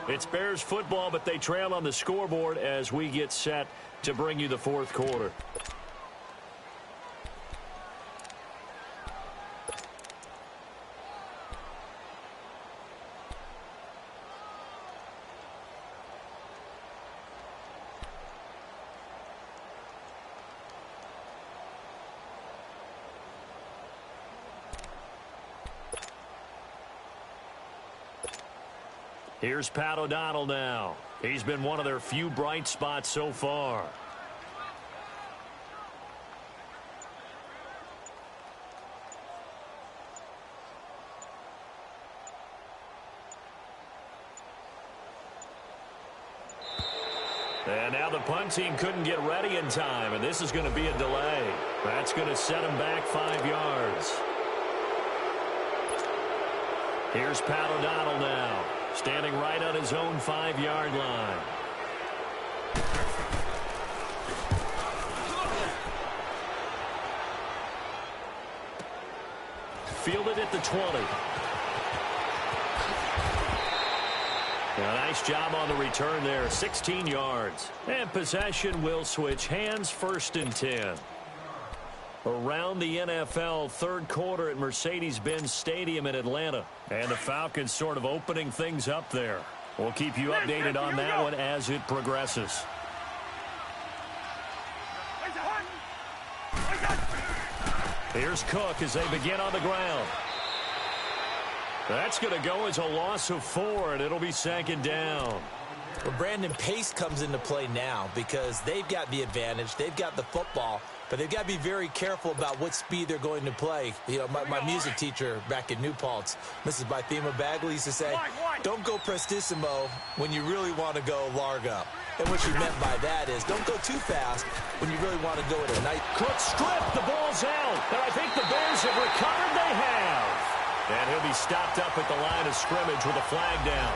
A: It's Bears football, but they trail on the scoreboard as we get set to bring you the fourth quarter. Here's Pat O'Donnell now. He's been one of their few bright spots so far. And now the punt team couldn't get ready in time, and this is going to be a delay. That's going to set him back 5 yards. Here's Pat O'Donnell now. Standing right on his own 5-yard line. Fielded at the 20. A nice job on the return there. 16 yards. And possession will switch hands, 1st and 10. Around the NFL, third quarter at Mercedes-Benz Stadium in Atlanta. And the Falcons sort of opening things up there. We'll keep you updated on that one as it progresses. Here's Cook as they begin on the ground. That's going to go as a loss of 4, and it'll be second down.
B: Well, Brandon, pace comes into play now because they've got the advantage. They've got the football, but they've got to be very careful about what speed they're going to play. You know, my music teacher back in New Paltz, Mrs. Bythema Bagley, used to say, don't go prestissimo when you really want to go largo. And what she meant by that is don't go too fast when you really want to go at a night.
A: Cook stripped. The ball's out. And I think the Bears have recovered. They have. And he'll be stopped up at the line of scrimmage with a flag down.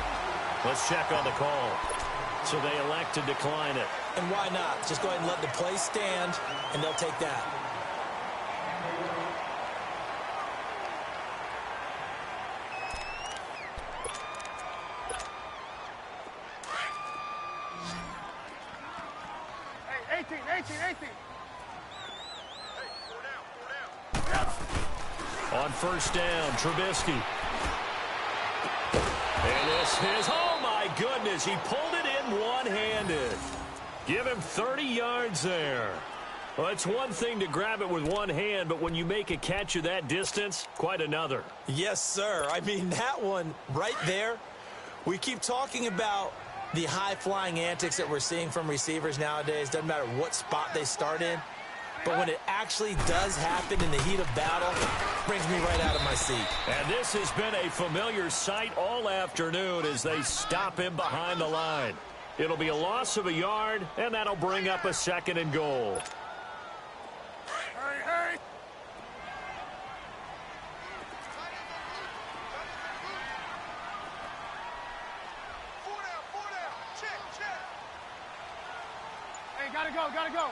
A: Let's check on the call. So they elect to decline it.
B: And why not? Just go ahead and let the play stand, and they'll take that.
C: Hey, 18. Hey, 4 down.
A: On first down, Trubisky. And this is, oh my goodness, he pulled it in one-handed. Give him 30 yards there. Well, it's one thing to grab it with one hand, but when you make a catch of that distance, quite another.
B: Yes, sir. I mean, that one right there, we keep talking about the high-flying antics that we're seeing from receivers nowadays. Doesn't matter what spot they start in. But when it actually does happen in the heat of battle, it brings me right out of my seat.
A: And this has been a familiar sight all afternoon as they stop him behind the line. It'll be a loss of a yard, and that'll bring up a 2nd and goal.
C: Hurry. Four down. Check. Hey, gotta go.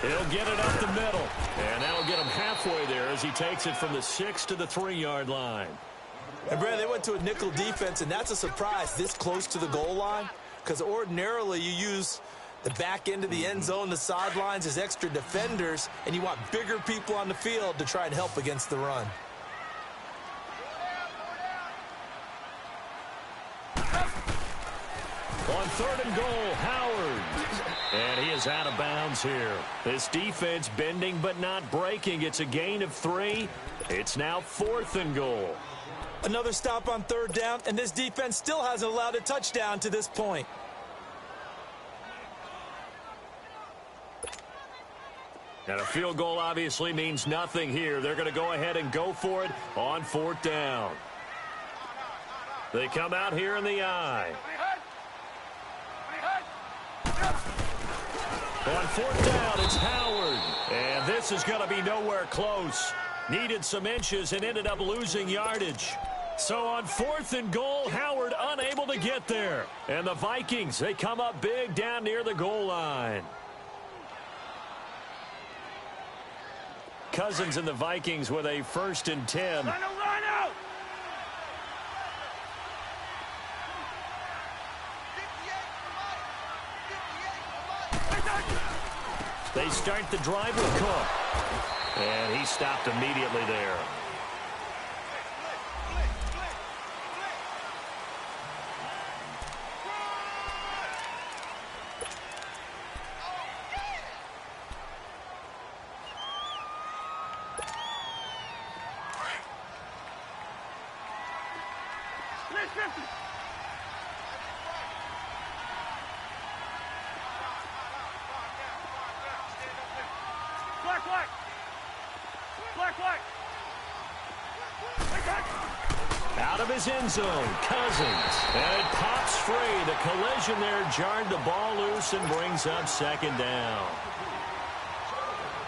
A: He'll get it up the middle, and that'll get him halfway there as he takes it from the 6 to the 3-yard line.
B: And, Brad, they went to a nickel defense, and that's a surprise this close to the goal line because ordinarily you use the back end of the end zone, the sidelines as extra defenders, and you want bigger people on the field to try and help against the run.
A: On 3rd and goal, Howard. And he is out of bounds here. This defense bending but not breaking. It's a gain of 3. It's now 4th and goal.
B: Another stop on 3rd down, and this defense still hasn't allowed a touchdown to this point.
A: And a field goal obviously means nothing here. They're going to go ahead and go for it on 4th down. They come out here in the I. On 4th down, it's Howard. And this is going to be nowhere close. Needed some inches and ended up losing yardage. So on 4th and goal, Howard unable to get there. And the Vikings, they come up big down near the goal line. Cousins and the Vikings with a 1st and 10.
C: Line out.
A: They start the drive with Cook. And he stopped immediately there. Out of his end zone, Cousins. And it pops free. The collision there jarred the ball loose and brings up 2nd down.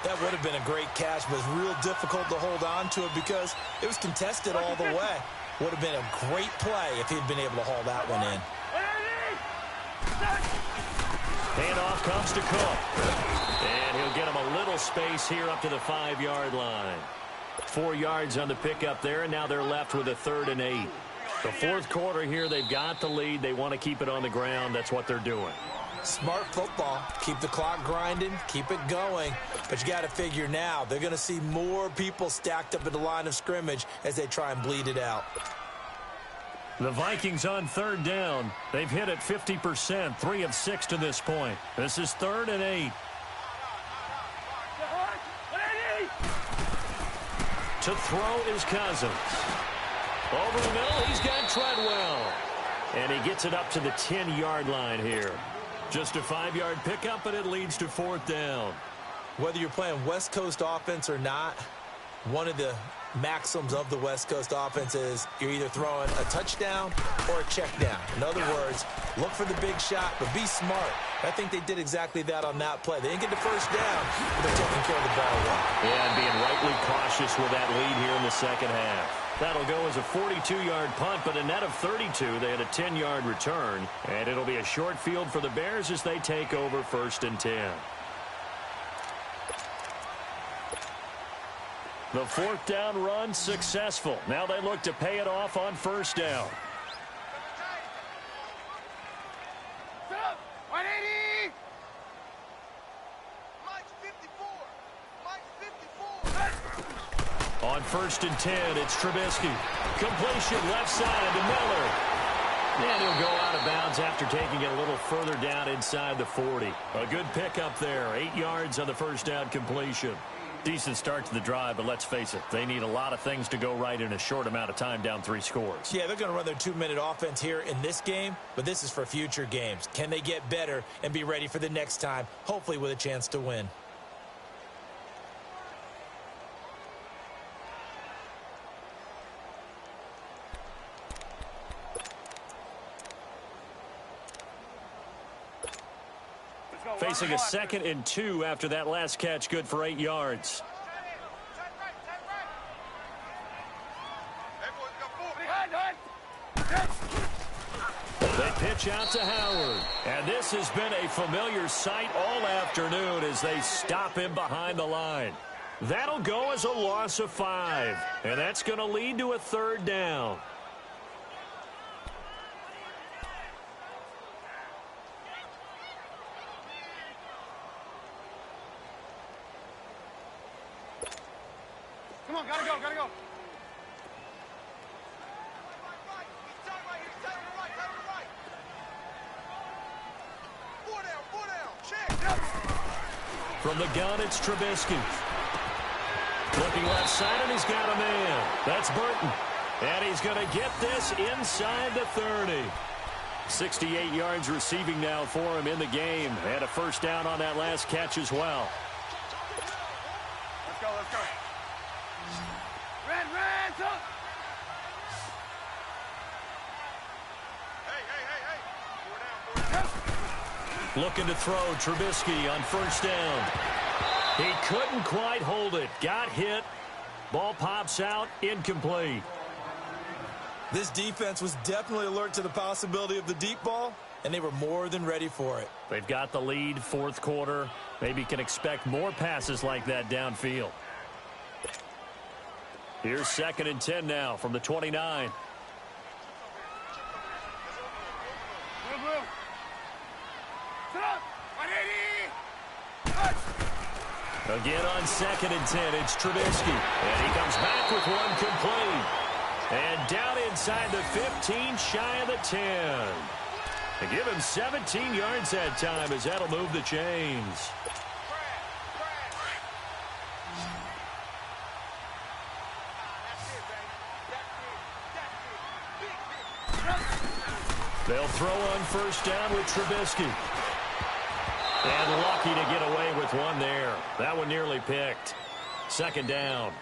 B: That would have been a great catch, but it's real difficult to hold on to it because it was contested all the way. Would have been a great play if he'd been able to haul that one in.
A: Handoff comes to Cook. And he'll get him a little space here up to the 5-yard line. 4 yards on the pickup there, and now they're left with a 3rd and 8. The 4th quarter here, they've got the lead. They want to keep it on the ground. That's what they're doing.
B: Smart football. Keep the clock grinding. Keep it going. But you got to figure now, they're going to see more people stacked up at the line of scrimmage as they try and bleed it out.
A: The Vikings on 3rd down. They've hit it 50%, 3 of 6 to this point. This is 3rd and 8. To throw is Cousins. Over the middle, he's got Treadwell. And he gets it up to the 10-yard line here. Just a 5-yard pickup, but it leads to 4th down.
B: Whether you're playing West Coast offense or not, one of the maxims of the West Coast offense is you're either throwing a touchdown or a check down. In other words, look for the big shot, but be smart. I think they did exactly that on that play. They didn't get the first down, but they're taking care of the ball well.
A: And being rightly cautious with that lead here in the second half. That'll go as a 42-yard punt, but a net of 32. They had a 10-yard return, and it'll be a short field for the Bears as they take over 1st and 10. The 4th down run successful. Now they look to pay it off on 1st down.
C: Set up. 180. Mike's 54. Mike's 54.
A: On 1st and 10, it's Trubisky. Completion left side to Miller. And he'll go out of bounds after taking it a little further down inside the 40. A good pickup there. 8 yards on the 1st down completion. Decent start to the drive, but let's face it, they need a lot of things to go right in a short amount of time, down 3 scores.
B: Yeah, they're going to run their 2-minute offense here in this game, but this is for future games. Can they get better and be ready for the next time, hopefully with a chance to win?
A: Facing a 2nd and 2 after that last catch, good for 8 yards. They pitch out to Howard. And this has been a familiar sight all afternoon as they stop him behind the line. That'll go as a loss of 5. And that's going to lead to a 3rd down.
C: Come on, gotta go, gotta go.
A: From the gun, it's Trubisky. Looking left side, and he's got a man. That's Burton. And he's going to get this inside the 30. 68 yards receiving now for him in the game. And a 1st down on that last catch as well.
C: Let's go, let's go. Red, up. Hey.
A: Looking to throw, Trubisky on 1st down. He couldn't quite hold it. Got hit. Ball pops out, incomplete.
B: This defense was definitely alert to the possibility of the deep ball, and they were more than ready for it.
A: They've got the lead, 4th quarter. Maybe can expect more passes like that downfield. Here's 2nd and 10 now from the 29.
C: Move. Set up. 180.
A: Again on 2nd and 10, it's Trubisky. And he comes back with one complete. And down inside the 15, shy of the 10. They give him 17 yards that time as that'll move the chains. They'll throw on 1st down with Trubisky. And lucky to get away with one there. That one nearly picked. 2nd down.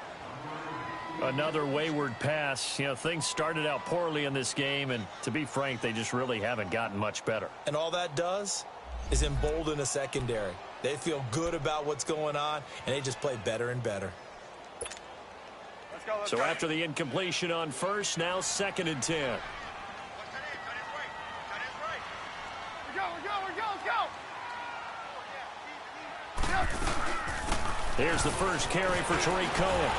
A: Another wayward pass. You know, things started out poorly in this game, and to be frank, they just really haven't gotten much better.
B: And all that does is embolden a secondary. They feel good about what's going on, and they just play better and better.
C: Let's
A: So
C: go.
A: after the incompletion on 1st, now 2nd and 10. Here's the first carry for Tariq Cohen.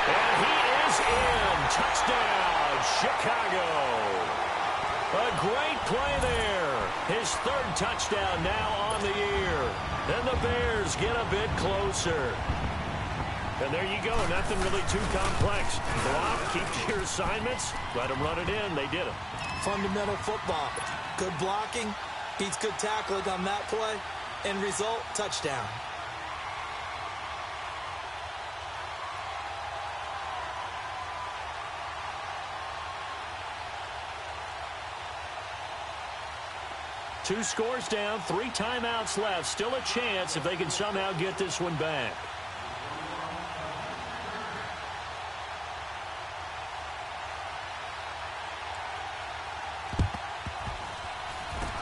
A: And he is in. Touchdown, Chicago. A great play there. His 3rd touchdown now on the year. And the Bears get a bit closer. And there you go. Nothing really too complex. Block, keep to your assignments, let them run it in. They did it.
B: Fundamental football. Good blocking, beats good tackling on that play. End result, touchdown.
A: 2 scores down, 3 timeouts left. Still a chance if they can somehow get this one back.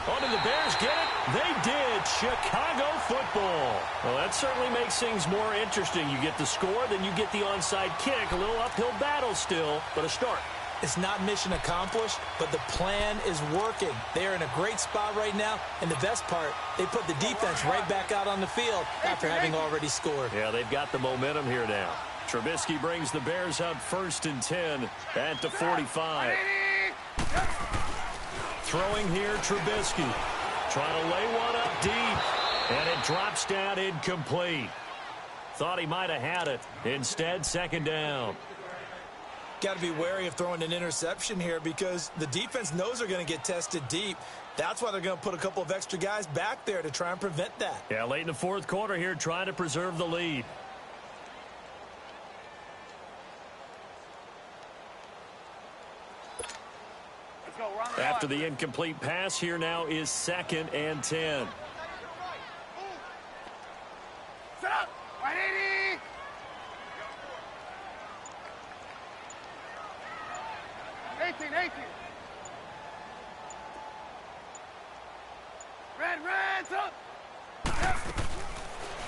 A: Oh, did the Bears get it? They did. Chicago football. Well, that certainly makes things more interesting. You get the score, then you get the onside kick. A little uphill battle still, but a start.
B: It's not mission accomplished, but the plan is working. They are in a great spot right now, and the best part, they put the defense right back out on the field after having already scored.
A: Yeah, they've got the momentum here now. Trubisky brings the Bears up 1st and 10 at the 45. Throwing here, Trubisky. Trying to lay one up deep, and it drops down incomplete. Thought he might have had it. Instead, 2nd down.
B: Got to be wary of throwing an interception here because the defense knows they're going to get tested deep. That's why they're going to put a couple of extra guys back there to try and prevent that.
A: Yeah, late in the 4th quarter here, trying to preserve the lead.
C: Let's go. We're on the
A: After
C: line.
A: the incomplete pass, here now is 2nd and 10.
C: Set up. 180. Red, up.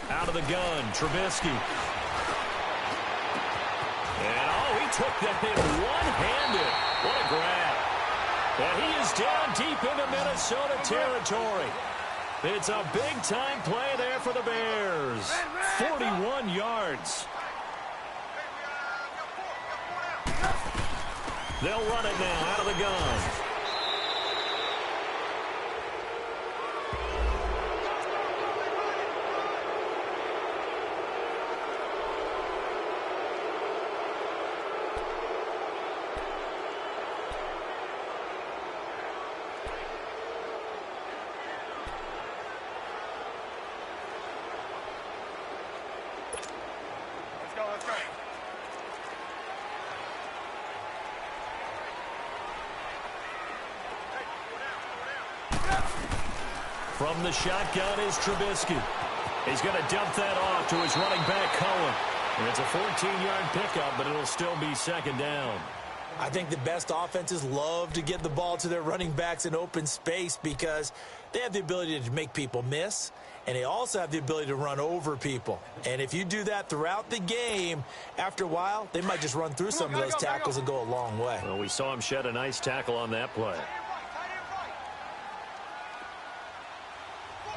A: Out of the gun, Trubisky. And, oh, he took that in one-handed. What a grab. And he is down deep into Minnesota territory. It's a big-time play there for the Bears. 41 yards. They'll run it now out of the gun.
C: Let's go.
A: From the shotgun is Trubisky. He's going to dump that off to his running back, Cohen. And it's a 14-yard pickup, but it'll still be 2nd down.
B: I think the best offenses love to get the ball to their running backs in open space because they have the ability to make people miss, and they also have the ability to run over people. And if you do that throughout the game, after a while, they might just run through some of those tackles and go a long way.
A: Well, we saw him shed a nice tackle on that play.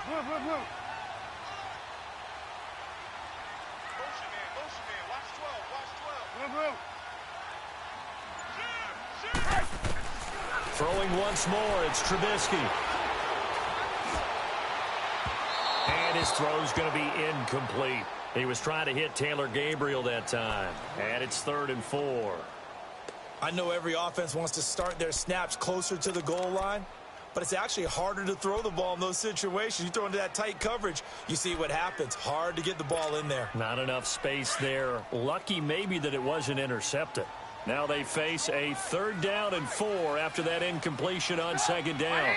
C: Move.
D: Motion man. Watch 12.
A: Throwing once more, it's Trubisky. And his throw's going to be incomplete. He was trying to hit Taylor Gabriel that time. And it's 3rd and 4.
B: I know every offense wants to start their snaps closer to the goal line, but it's actually harder to throw the ball in those situations. You throw into that tight coverage, you see what happens. Hard to get the ball in there.
A: Not enough space there. Lucky maybe that it wasn't intercepted. Now they face a 3rd down and 4 after that incompletion on 2nd down.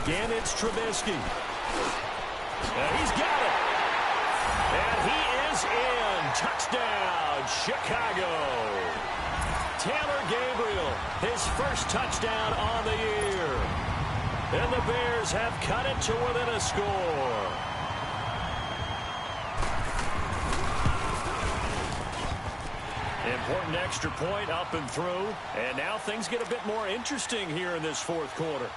A: Again, it's Trubisky. And he's got it. And he is in. Touchdown, Chicago. Taylor Gabriel, his first touchdown on the year. And the Bears have cut it to within a score. Important extra point up and through. And now things get a bit more interesting here in this 4th quarter.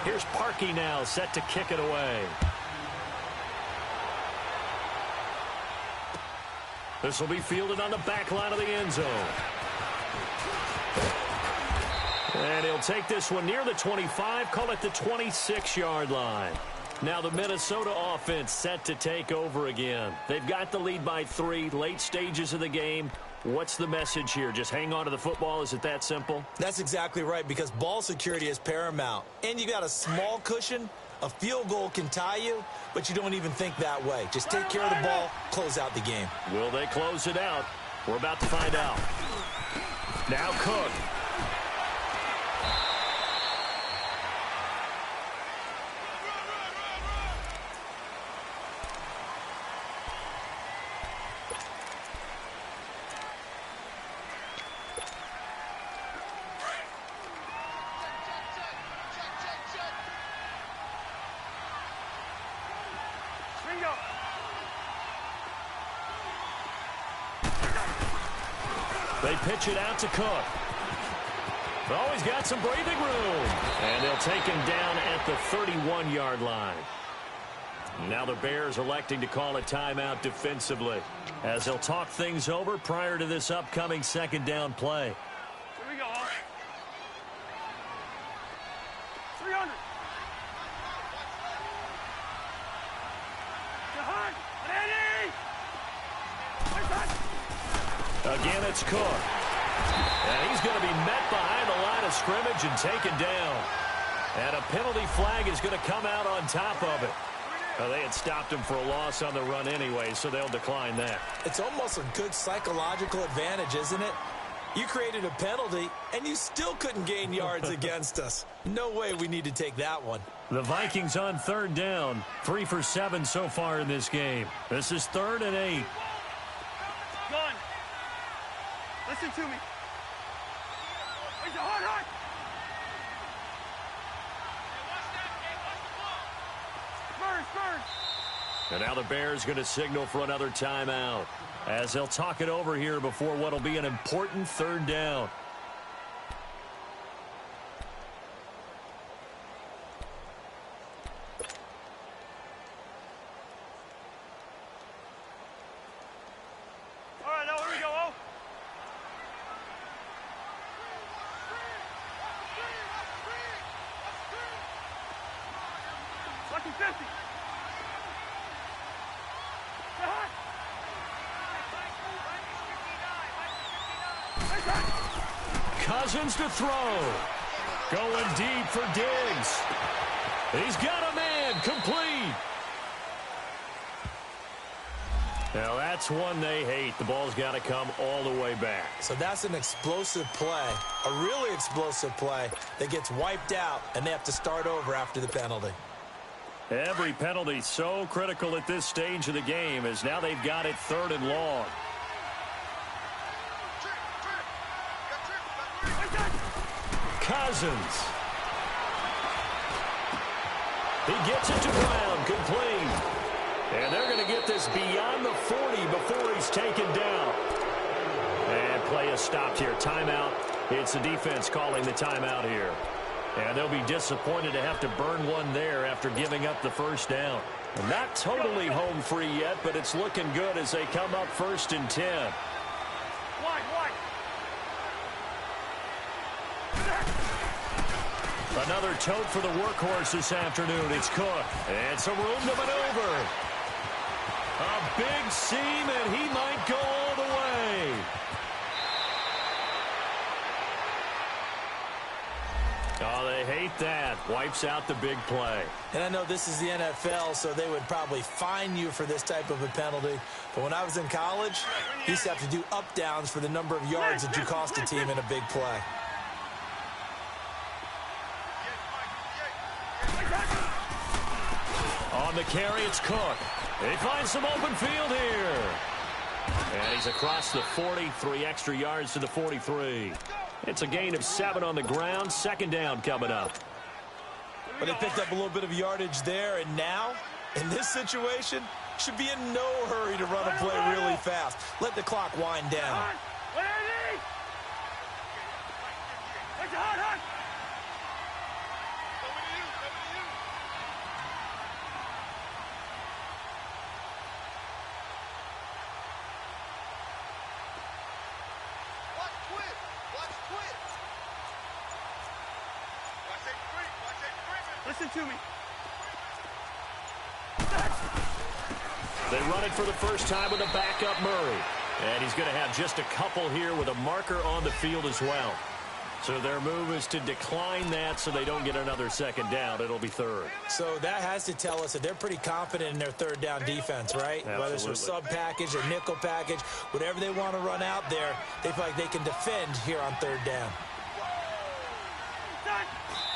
A: Here's Parkey now, set to kick it away. This will be fielded on the back line of the end zone. And he'll take this one near the 25, call it the 26-yard line. Now the Minnesota offense set to take over again. They've got the lead by 3, late stages of the game. What's the message here? Just hang on to the football? Is it that simple?
B: That's exactly right, because ball security is paramount. And you got a small cushion. A field goal can tie you, but you don't even think that way. Just take care of the ball, close out the game.
A: Will they close it out? We're about to find out. Now Cook. They pitch it out to Cook. Oh, he's got some breathing room. And they'll take him down at the 31-yard line. Now the Bears electing to call a timeout defensively, as they'll talk things over prior to this upcoming second down play.
C: Here we go. 300.
A: Again, it's Cook. And he's going to be met behind the line of scrimmage and taken down. And a penalty flag is going to come out on top of it. Well, they had stopped him for a loss on the run anyway, so they'll decline that.
B: It's almost a good psychological advantage, isn't it? You created a penalty, and you still couldn't gain yards against us. No way we need to take that one.
A: The Vikings on third down. 3 for 7 so far in this game. This is 3rd and 8.
C: Gun. Listen to me. It's a hard.
A: And now the Bears going to signal for another timeout, as they'll talk it over here before what will be an important 3rd down.
C: All right, now here we go. Oh. Lucky 50.
A: Cousins to throw. Going deep for Diggs. He's got a man. Complete. Now that's one they hate. The ball's got to come all the way back.
B: So that's an explosive play, a really explosive play that gets wiped out, and they have to start over after the penalty.
A: Every penalty so critical at this stage of the game, as now they've got it 3rd and long. Cousins. He gets it to Brown, complete. And they're going to get this beyond the 40 before he's taken down. And play is stopped here. Timeout. It's the defense calling the timeout here. And they'll be disappointed to have to burn one there after giving up the 1st down. Not totally home free yet, but it's looking good as they come up 1st and 10.
C: Wide.
A: Another tote for the workhorse this afternoon. It's Cook. And some room to maneuver. A big seam, and he might go all the way. Oh, they hate that. Wipes out the big play.
B: And I know this is the NFL, so they would probably fine you for this type of a penalty. But when I was in college, you used to have to do up-downs for the number of yards that you cost a team in a big play.
A: On the carry, it's Cook. He finds some open field here. And he's across the 40, 3 extra yards to the 43. It's a gain of 7 on the ground. 2nd down coming up.
B: But they picked up a little bit of yardage there, and now, in this situation, should be in no hurry to run a play really fast. Let the clock wind down.
C: Listen to me.
A: They run it for the first time with a backup Murray. And he's going to have just a couple here with a marker on the field as well. So their move is to decline that so they don't get another second down. It'll be third.
B: So that has to tell us that they're pretty confident in their third down defense, right?
A: Absolutely.
B: Whether it's a sub package or nickel package, whatever they want to run out there, they feel like they can defend here on third down.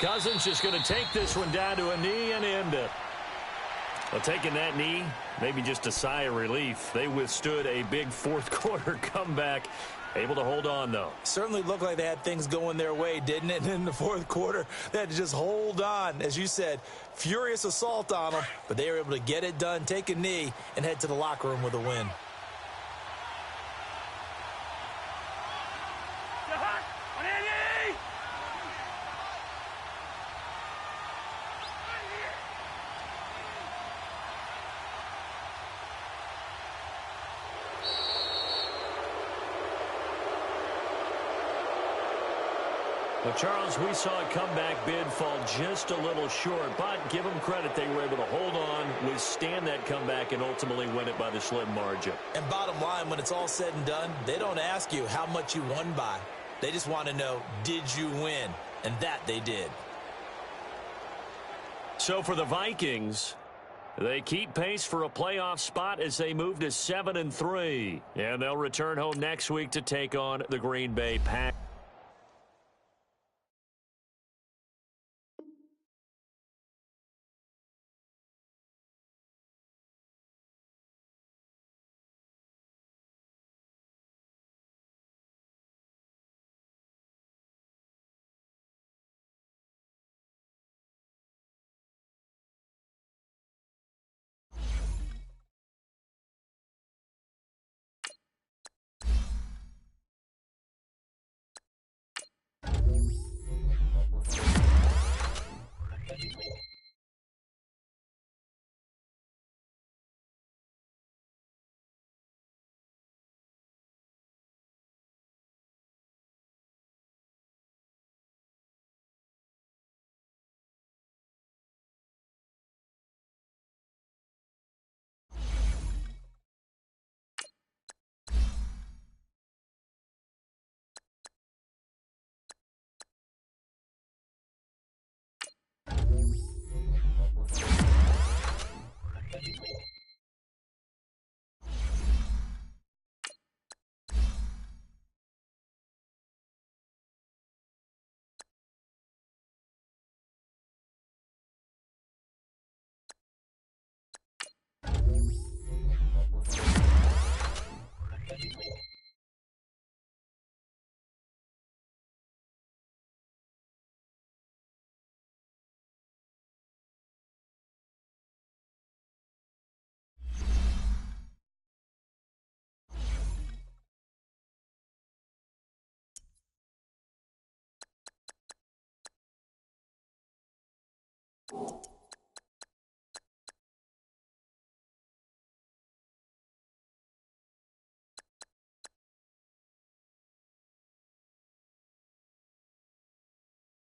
A: Cousins just going to take this one down to a knee and end it. Well, taking that knee, maybe just a sigh of relief. They withstood a big fourth quarter comeback. Able to hold on, though.
B: Certainly looked like they had things going their way, didn't it? And in the fourth quarter, they had to just hold on. As you said, furious assault on them, but they were able to get it done, take a knee, and head to the locker room with a win.
A: Well, Charles, we saw a comeback bid fall just a little short, but give them credit. They were able to hold on, withstand that comeback, and ultimately win it by the slim margin.
B: And bottom line, when it's all said and done, they don't ask you how much you won by. They just want to know, did you win? And that they did.
A: So for the Vikings, they keep pace for a playoff spot as they move to 7-3. And they'll return home next week to take on the Green Bay Packers.